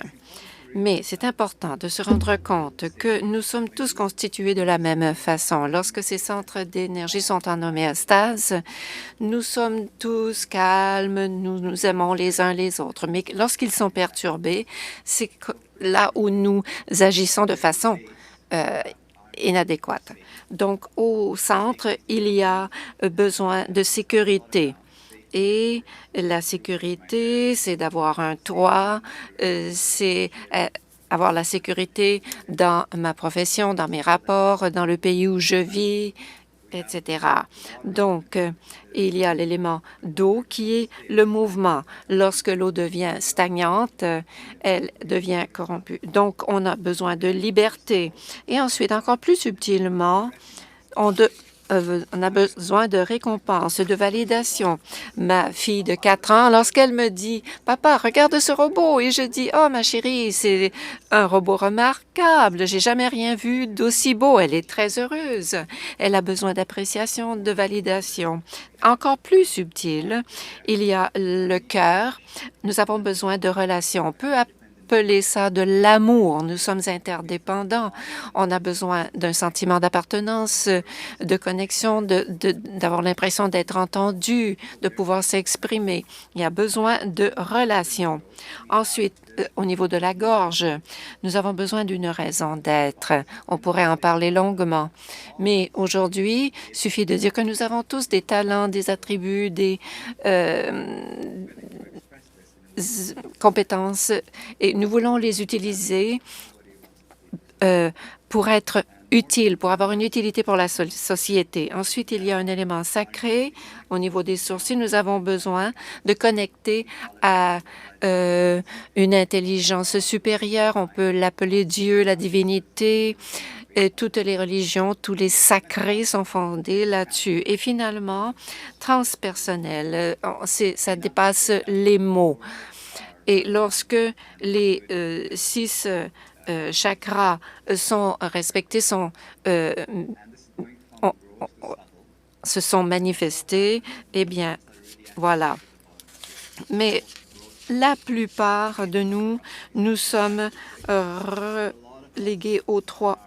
Mais c'est important de se rendre compte que nous sommes tous constitués de la même façon. Lorsque ces centres d'énergie sont en homéostase, nous sommes tous calmes, nous nous aimons les uns les autres. Mais lorsqu'ils sont perturbés, c'est là où nous agissons de façon inadéquate. Donc, au centre, il y a besoin de sécurité. Et la sécurité, c'est d'avoir un toit, c'est avoir la sécurité dans ma profession, dans mes rapports, dans le pays où je vis, etc. Donc, il y a l'élément d'eau qui est le mouvement. Lorsque l'eau devient stagnante, elle devient corrompue. Donc, on a besoin de liberté. Et ensuite, encore plus subtilement, on a besoin de récompense, de validation. Ma fille de 4 ans, lorsqu'elle me dit « Papa, regarde ce robot », et je dis « Oh, ma chérie, c'est un robot remarquable. J'ai jamais rien vu d'aussi beau. » Elle est très heureuse. Elle a besoin d'appréciation, de validation. Encore plus subtil, il y a le cœur. Nous avons besoin de relations. On peut appeler ça de l'amour. Nous sommes interdépendants. On a besoin d'un sentiment d'appartenance, de connexion, d'avoir l'impression d'être entendu, de pouvoir s'exprimer. Il y a besoin de relations. Ensuite, au niveau de la gorge, nous avons besoin d'une raison d'être. On pourrait en parler longuement. Mais aujourd'hui, il suffit de dire que nous avons tous des talents, des attributs, des compétences et nous voulons les utiliser pour être utiles, pour avoir une utilité pour la société. Ensuite, il y a un élément sacré au niveau des sourcils. Nous avons besoin de connecter à une intelligence supérieure. On peut l'appeler Dieu, la divinité. Et toutes les religions, tous les sacrés sont fondés là-dessus. Et finalement, transpersonnel, ça dépasse les mots. Et lorsque les 6 chakras sont respectés, se sont manifestés, eh bien, voilà. Mais la plupart de nous, nous sommes relégués aux 3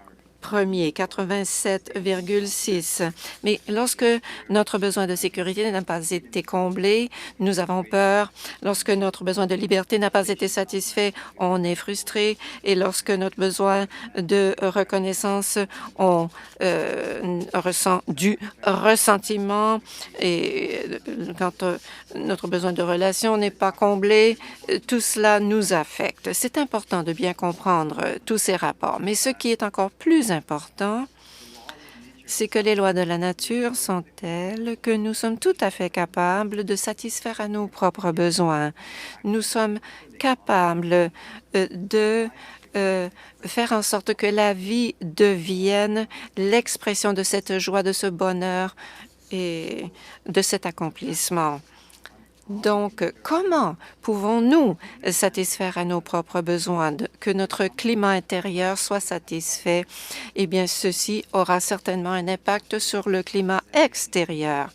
premier, 87,6. Mais lorsque notre besoin de sécurité n'a pas été comblé, nous avons peur. Lorsque notre besoin de liberté n'a pas été satisfait, on est frustré. Et lorsque notre besoin de reconnaissance, on ressent du ressentiment. Et quand notre besoin de relation n'est pas comblé, tout cela nous affecte. C'est important de bien comprendre tous ces rapports. Mais ce qui est encore plus important, c'est que les lois de la nature sont telles que nous sommes tout à fait capables de satisfaire à nos propres besoins. Nous sommes capables de faire en sorte que la vie devienne l'expression de cette joie, de ce bonheur et de cet accomplissement. Donc, comment pouvons-nous satisfaire à nos propres besoins, que notre climat intérieur soit satisfait? Eh bien, ceci aura certainement un impact sur le climat extérieur.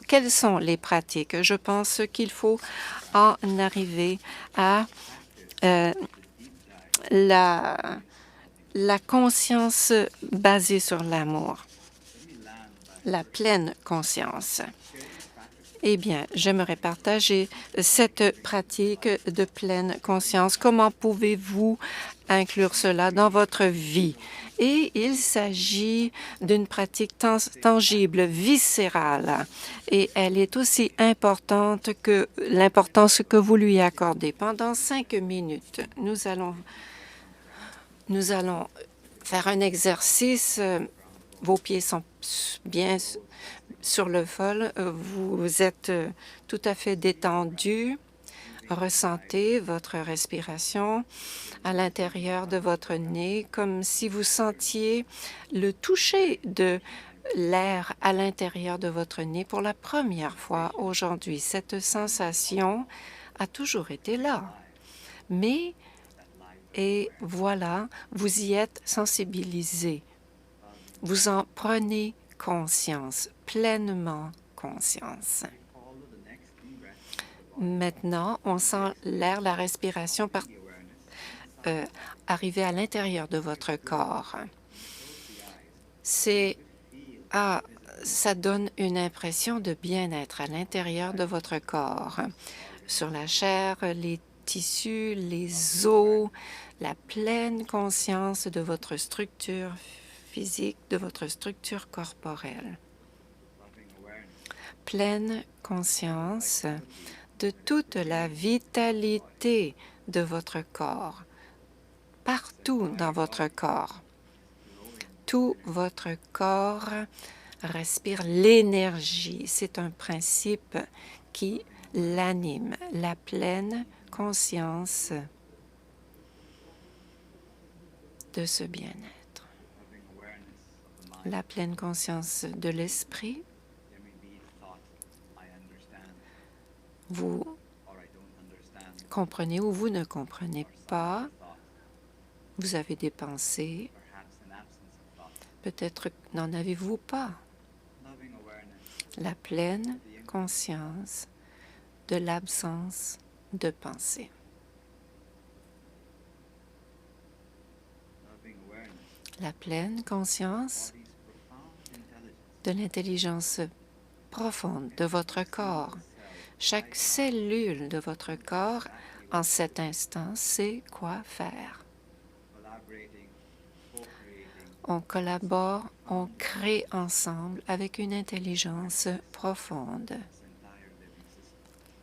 Quelles sont les pratiques? Je pense qu'il faut en arriver à la conscience basée sur l'amour, la pleine conscience. Eh bien, j'aimerais partager cette pratique de pleine conscience. Comment pouvez-vous inclure cela dans votre vie? Et il s'agit d'une pratique tangible, viscérale, et elle est aussi importante que l'importance que vous lui accordez. Pendant 5 minutes, nous allons faire un exercice. Vos pieds sont bien sur le vol. Vous êtes tout à fait détendu. Ressentez votre respiration à l'intérieur de votre nez, comme si vous sentiez le toucher de l'air à l'intérieur de votre nez pour la première fois aujourd'hui. Cette sensation a toujours été là. Mais, et voilà, vous y êtes sensibilisé. Vous en prenez conscience, pleinement conscience. Maintenant, on sent l'air, la respiration arriver à l'intérieur de votre corps. Ça donne une impression de bien-être à l'intérieur de votre corps, sur la chair, les tissus, les os, la pleine conscience de votre structure physique, de votre structure corporelle. Pleine conscience de toute la vitalité de votre corps, partout dans votre corps. Tout votre corps respire l'énergie. C'est un principe qui l'anime, la pleine conscience de ce bien-être. La pleine conscience de l'esprit. Vous comprenez ou vous ne comprenez pas. Vous avez des pensées. Peut-être n'en avez-vous pas. La pleine conscience de l'absence de pensée. La pleine conscience de l'intelligence profonde de votre corps. Chaque cellule de votre corps, en cet instant, sait quoi faire. On collabore, on crée ensemble avec une intelligence profonde.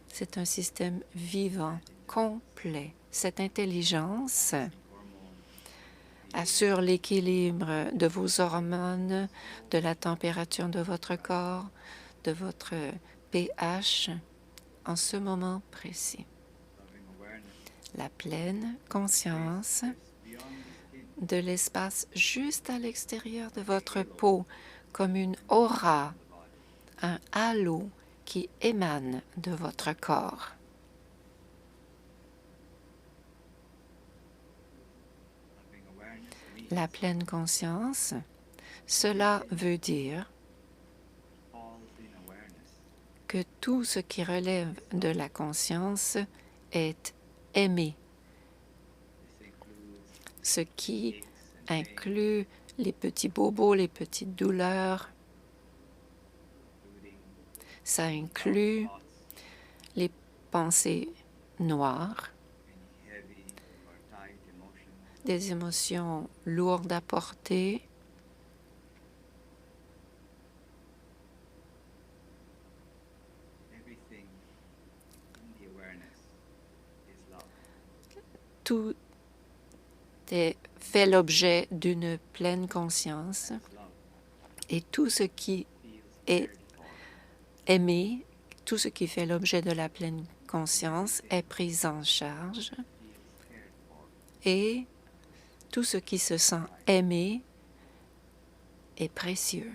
C'est un système vivant, complet. Cette intelligence assure l'équilibre de vos hormones, de la température de votre corps, de votre pH en ce moment précis. La pleine conscience de l'espace juste à l'extérieur de votre peau, comme une aura, un halo qui émane de votre corps. La pleine conscience, cela veut dire que tout ce qui relève de la conscience est aimé, ce qui inclut les petits bobos, les petites douleurs. Ça inclut les pensées noires, des émotions lourdes à porter, tout fait l'objet d'une pleine conscience et tout ce qui est aimé, tout ce qui fait l'objet de la pleine conscience est pris en charge et tout ce qui se sent aimé est précieux.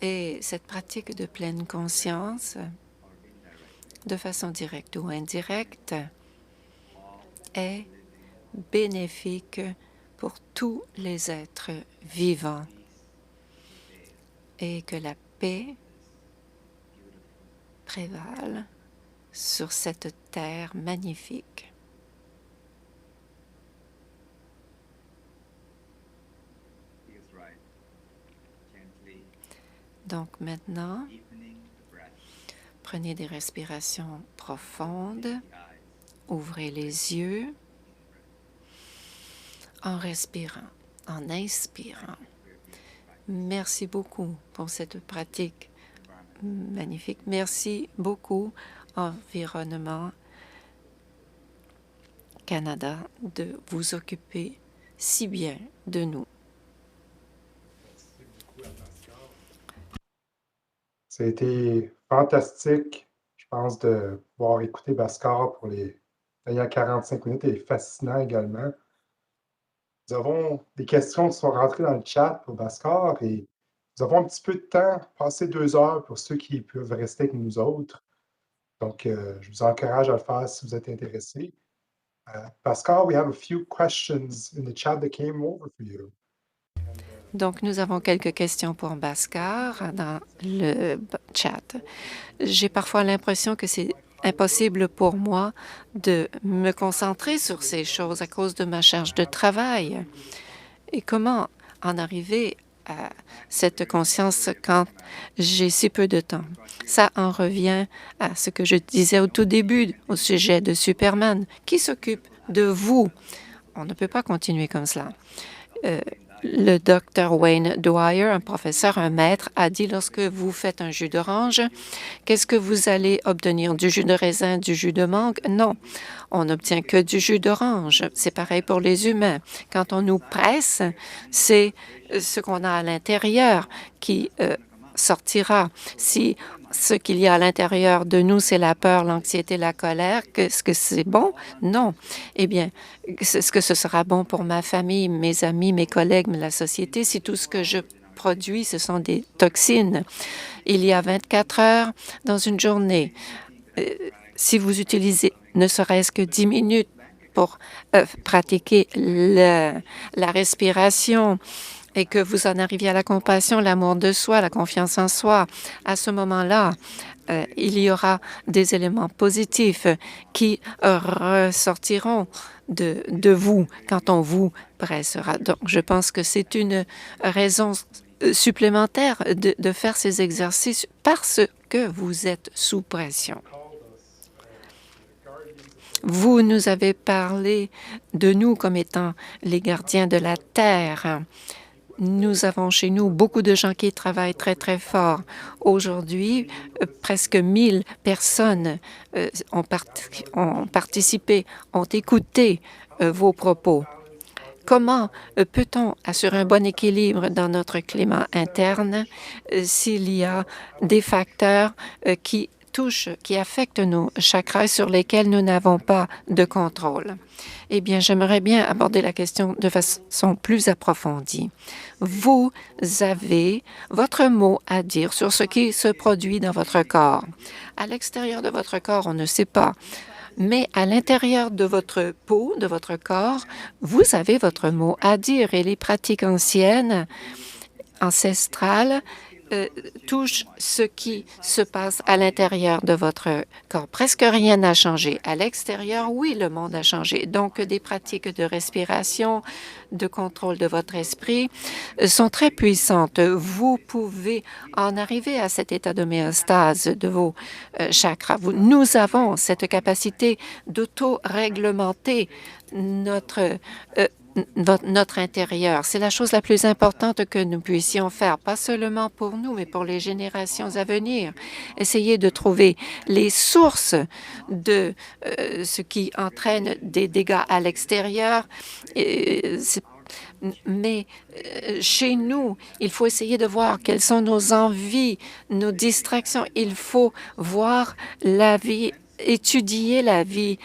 Et cette pratique de pleine conscience, de façon directe ou indirecte, est bénéfique pour tous les êtres vivants et que la paix prévale sur cette terre magnifique. Donc maintenant, Prenez des respirations profondes. Ouvrez les yeux en respirant, en inspirant. Merci beaucoup pour cette pratique magnifique. Merci beaucoup, Environnement Canada, de vous occuper si bien de nous. Ça a été fantastique, je pense, de pouvoir écouter Bhaskar pour les dernières 45 minutes et fascinant également. Nous avons des questions qui sont rentrées dans le chat pour Bhaskar et nous avons un petit peu de temps, passer 2 heures pour ceux qui peuvent rester avec nous autres. Donc, je vous encourage à le faire si vous êtes intéressés. Bhaskar, we have a few questions in the chat that came over for you. Donc, nous avons quelques questions pour Bhaskar dans le chat. J'ai parfois l'impression que c'est impossible pour moi de me concentrer sur ces choses à cause de ma charge de travail. Et comment en arriver à cette conscience quand j'ai si peu de temps? Ça en revient à ce que je disais au tout début au sujet de Superman. Qui s'occupe de vous? On ne peut pas continuer comme cela. Le docteur Wayne Dwyer, un professeur, un maître, a dit lorsque vous faites un jus d'orange, qu'est-ce que vous allez obtenir? Du jus de raisin, du jus de mangue? Non, on n'obtient que du jus d'orange. C'est pareil pour les humains. Quand on nous presse, c'est ce qu'on a à l'intérieur qui sortira. Si ce qu'il y a à l'intérieur de nous, c'est la peur, l'anxiété, la colère, est-ce que c'est bon? Non. Eh bien, est-ce que ce sera bon pour ma famille, mes amis, mes collègues, la société, si tout ce que je produis, ce sont des toxines? Il y a 24 heures dans une journée. Si vous utilisez ne serait-ce que 10 minutes pour pratiquer la respiration, et que vous en arriviez à la compassion, l'amour de soi, la confiance en soi, à ce moment-là, il y aura des éléments positifs qui ressortiront de vous quand on vous pressera. Donc, je pense que c'est une raison supplémentaire de faire ces exercices parce que vous êtes sous pression. Vous nous avez parlé de nous comme étant les gardiens de la Terre. Nous avons chez nous beaucoup de gens qui travaillent très, très fort. Aujourd'hui, presque 1000 personnes ont participé, ont écouté vos propos. Comment peut-on assurer un bon équilibre dans notre climat interne s'il y a des facteurs qui affectent nos chakras sur lesquels nous n'avons pas de contrôle? Eh bien, j'aimerais bien aborder la question de façon plus approfondie. Vous avez votre mot à dire sur ce qui se produit dans votre corps. À l'extérieur de votre corps, on ne sait pas. Mais à l'intérieur de votre peau, de votre corps, vous avez votre mot à dire. Et les pratiques anciennes, ancestrales, touche ce qui se passe à l'intérieur de votre corps. Presque rien n'a changé. À l'extérieur, oui, le monde a changé. Donc, des pratiques de respiration, de contrôle de votre esprit sont très puissantes. Vous pouvez en arriver à cet état d'homéostase de vos chakras. Nous avons cette capacité d'auto-réglementer notre intérieur. C'est la chose la plus importante que nous puissions faire, pas seulement pour nous, mais pour les générations à venir. Essayer de trouver les sources de ce qui entraîne des dégâts à l'extérieur. Mais chez nous, il faut essayer de voir quelles sont nos envies, nos distractions. Il faut voir la vie, étudier la vie,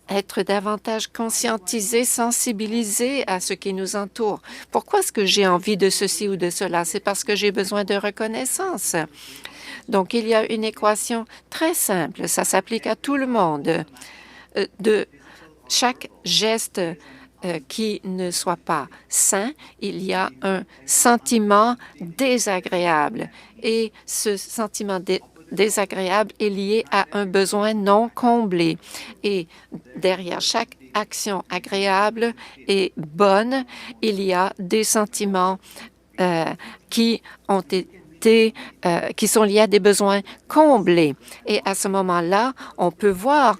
être davantage conscientisé, sensibilisé à ce qui nous entoure. Pourquoi est-ce que j'ai envie de ceci ou de cela? C'est parce que j'ai besoin de reconnaissance. Donc, il y a une équation très simple. Ça s'applique à tout le monde. De chaque geste qui ne soit pas sain, il y a un sentiment désagréable. Et ce sentiment désagréable est lié à un besoin non comblé. Et derrière chaque action agréable et bonne, il y a des sentiments qui ont été nécessités qui sont liées à des besoins comblés. Et à ce moment-là, on peut voir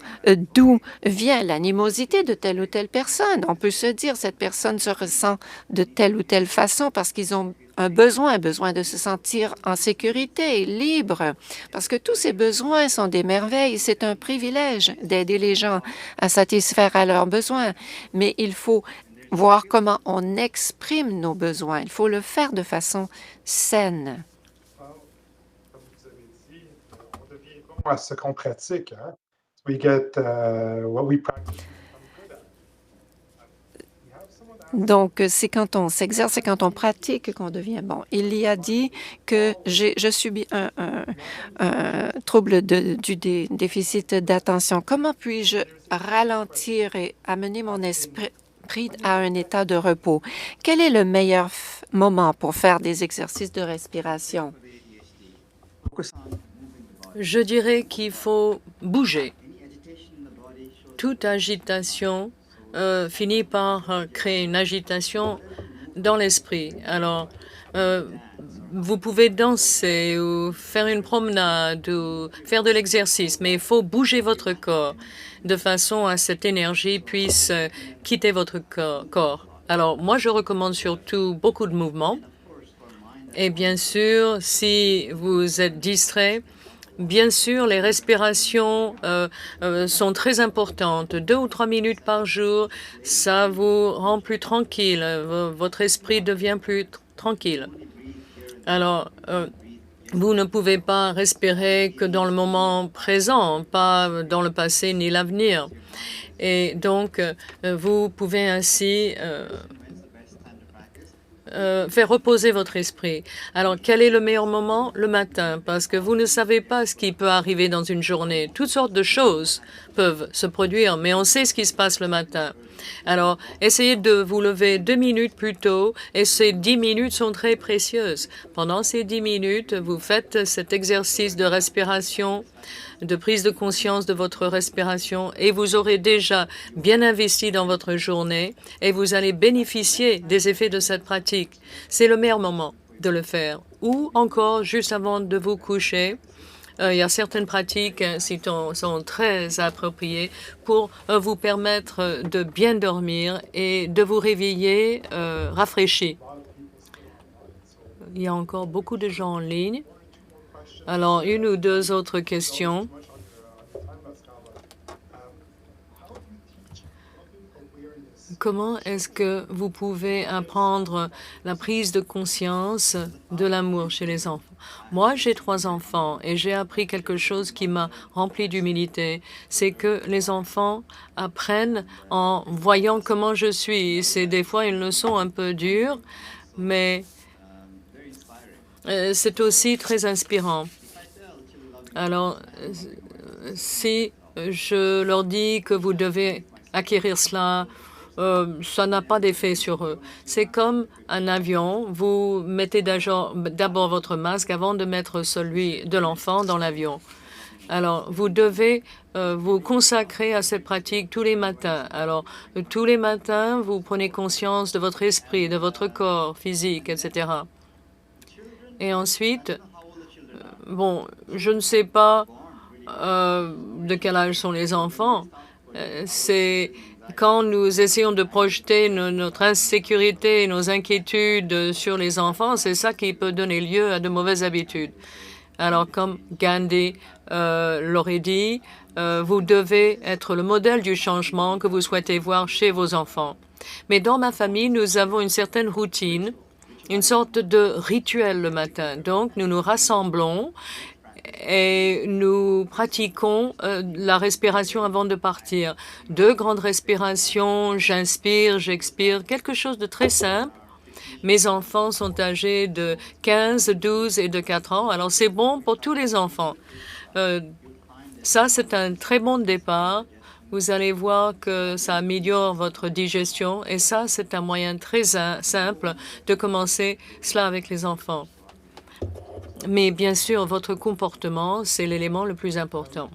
d'où vient l'animosité de telle ou telle personne. On peut se dire cette personne se ressent de telle ou telle façon parce qu'ils ont un besoin de se sentir en sécurité, libre, parce que tous ces besoins sont des merveilles. C'est un privilège d'aider les gens à satisfaire à leurs besoins, mais il faut voir comment on exprime nos besoins. Il faut le faire de façon saine. Comme vous avez dit, on devient bon à ce qu'on pratique. Hein? We get what we practice. Donc, c'est quand on s'exerce, c'est quand on pratique qu'on devient bon. Il y a dit que je subis un trouble du déficit d'attention. Comment puis-je ralentir et amener mon esprit à un état de repos? Quel est le meilleur moment pour faire des exercices de respiration? Je dirais qu'il faut bouger. Toute agitation finit par créer une agitation dans l'esprit. Alors, vous pouvez danser ou faire une promenade ou faire de l'exercice, mais il faut bouger votre corps de façon à ce que cette énergie puisse quitter votre corps. Alors, moi, je recommande surtout beaucoup de mouvements. Et bien sûr, si vous êtes distrait, bien sûr, les respirations sont très importantes. 2 ou 3 minutes par jour, ça vous rend plus tranquille. Votre esprit devient plus tranquille. Alors, vous ne pouvez pas respirer que dans le moment présent, pas dans le passé ni l'avenir. Et donc, vous pouvez ainsi faire reposer votre esprit. Alors, quel est le meilleur moment? Le matin, parce que vous ne savez pas ce qui peut arriver dans une journée. Toutes sortes de choses peuvent se produire, mais on sait ce qui se passe le matin. Alors, essayez de vous lever 2 minutes plus tôt, et ces 10 minutes sont très précieuses. Pendant ces 10 minutes, vous faites cet exercice de respiration, de prise de conscience de votre respiration, et vous aurez déjà bien investi dans votre journée et vous allez bénéficier des effets de cette pratique. C'est le meilleur moment de le faire. Ou encore, juste avant de vous coucher, il y a certaines pratiques qui sont très appropriées pour vous permettre de bien dormir et de vous réveiller rafraîchi. Il y a encore beaucoup de gens en ligne. Alors, 1 ou 2 autres questions. Comment est-ce que vous pouvez apprendre la prise de conscience de l'amour chez les enfants? Moi, j'ai 3 enfants et j'ai appris quelque chose qui m'a rempli d'humilité. C'est que les enfants apprennent en voyant comment je suis. C'est des fois une leçon un peu dure, mais c'est aussi très inspirant. Alors, si je leur dis que vous devez acquérir cela, ça n'a pas d'effet sur eux. C'est comme un avion. Vous mettez d'abord votre masque avant de mettre celui de l'enfant dans l'avion. Alors, vous devez vous consacrer à cette pratique tous les matins. Alors, tous les matins, vous prenez conscience de votre esprit, de votre corps physique, etc. Et ensuite, bon, je ne sais pas de quel âge sont les enfants. C'est quand nous essayons de projeter notre insécurité et nos inquiétudes sur les enfants, c'est ça qui peut donner lieu à de mauvaises habitudes. Alors, comme Gandhi l'aurait dit, vous devez être le modèle du changement que vous souhaitez voir chez vos enfants. Mais dans ma famille, nous avons une certaine routine, une sorte de rituel le matin. Donc, nous nous rassemblons et nous pratiquons la respiration avant de partir. 2 grandes respirations, j'inspire, j'expire, quelque chose de très simple. Mes enfants sont âgés de 15, 12 et de 4 ans, alors c'est bon pour tous les enfants. Ça, c'est un très bon départ. Vous allez voir que ça améliore votre digestion et ça, c'est un moyen très simple de commencer cela avec les enfants. Mais bien sûr, votre comportement, c'est l'élément le plus important.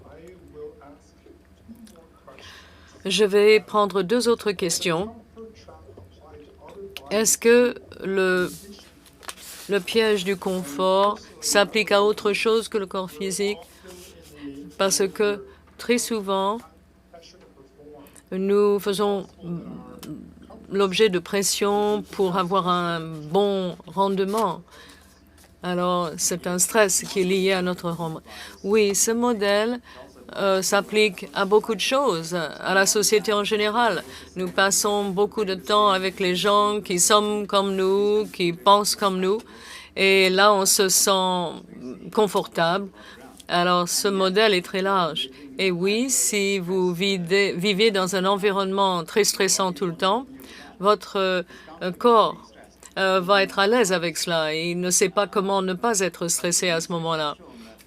Je vais prendre 2 autres questions. Est-ce que le piège du confort s'applique à autre chose que le corps physique, parce que très souvent, nous faisons l'objet de pression pour avoir un bon rendement. Alors, c'est un stress qui est lié à notre rang. Oui, ce modèle s'applique à beaucoup de choses, à la société en général. Nous passons beaucoup de temps avec les gens qui sont comme nous, qui pensent comme nous, et là, on se sent confortable. Alors, ce modèle est très large. Et oui, si vous vivez dans un environnement très stressant tout le temps, votre corps va être à l'aise avec cela et il ne sait pas comment ne pas être stressé à ce moment-là.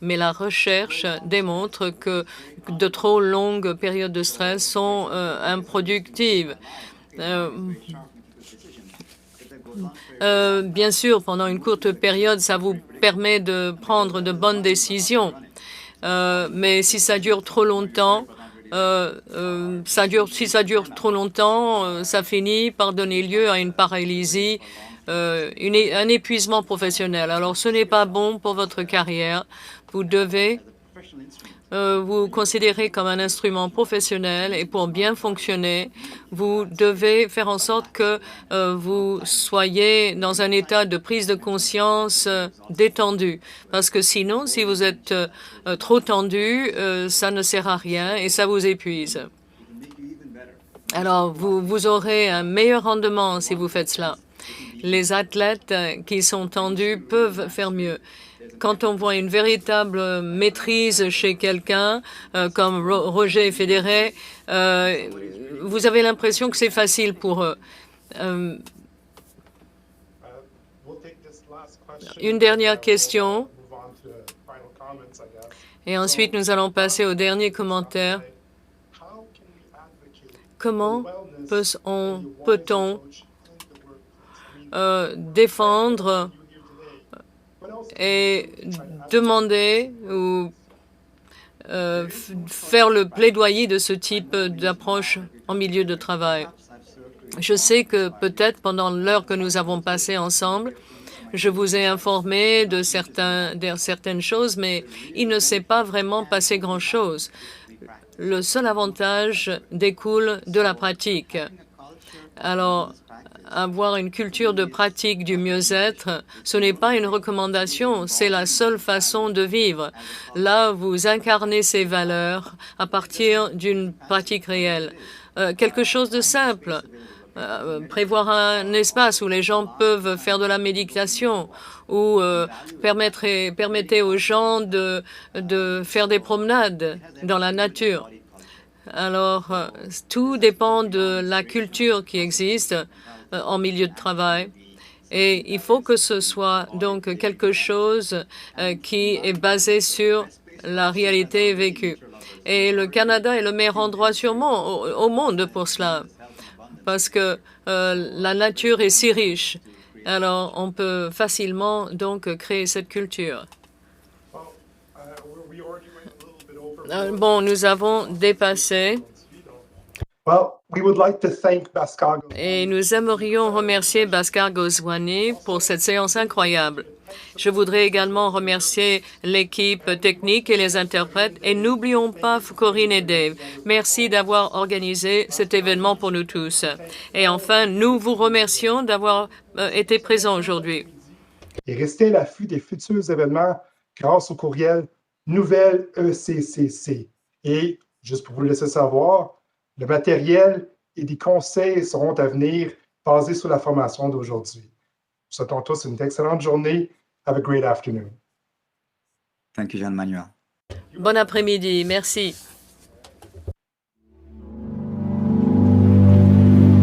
Mais la recherche démontre que de trop longues périodes de stress sont improductives. Bien sûr, pendant une courte période, ça vous permet de prendre de bonnes décisions. Mais si ça dure trop longtemps, si ça dure trop longtemps, ça finit par donner lieu à une paralysie, un épuisement professionnel. Alors, ce n'est pas bon pour votre carrière. Vous devez vous considérer comme un instrument professionnel et pour bien fonctionner, vous devez faire en sorte que vous soyez dans un état de prise de conscience détendu. Parce que sinon, si vous êtes trop tendu, ça ne sert à rien et ça vous épuise. Alors, vous aurez un meilleur rendement si vous faites cela. Les athlètes qui sont tendus peuvent faire mieux. Quand on voit une véritable maîtrise chez quelqu'un, comme Roger Federer, vous avez l'impression que c'est facile pour eux. Une dernière question. Et ensuite, nous allons passer au dernier commentaire. Comment peut-on défendre et demander ou faire le plaidoyer de ce type d'approche en milieu de travail? Je sais que peut-être pendant l'heure que nous avons passée ensemble, je vous ai informé de certaines choses, mais il ne s'est pas vraiment passé grand-chose. Le seul avantage découle de la pratique. Alors, avoir une culture de pratique du mieux-être, ce n'est pas une recommandation, c'est la seule façon de vivre. Là, vous incarnez ces valeurs à partir d'une pratique réelle. Quelque chose de simple, prévoir un espace où les gens peuvent faire de la méditation ou permettez aux gens de faire des promenades dans la nature. Alors, tout dépend de la culture qui existe en milieu de travail. Et il faut que ce soit donc quelque chose qui est basé sur la réalité vécue. Et le Canada est le meilleur endroit sûrement au monde pour cela, parce que la nature est si riche. Alors, on peut facilement donc créer cette culture. Bon, nous avons dépassé. Et nous aimerions remercier Bhaskar Goswami pour cette séance incroyable. Je voudrais également remercier l'équipe technique et les interprètes. Et n'oublions pas Corinne et Dave. Merci d'avoir organisé cet événement pour nous tous. Et enfin, nous vous remercions d'avoir été présents aujourd'hui. Et restez à l'affût des futurs événements grâce au courriel Nouvelle ECCC. Et, juste pour vous le laisser savoir, le matériel et des conseils seront à venir basés sur la formation d'aujourd'hui. Nous souhaitons tous une excellente journée. Have a great afternoon. Thank you, Jean-Manuel. Bon après-midi. Merci.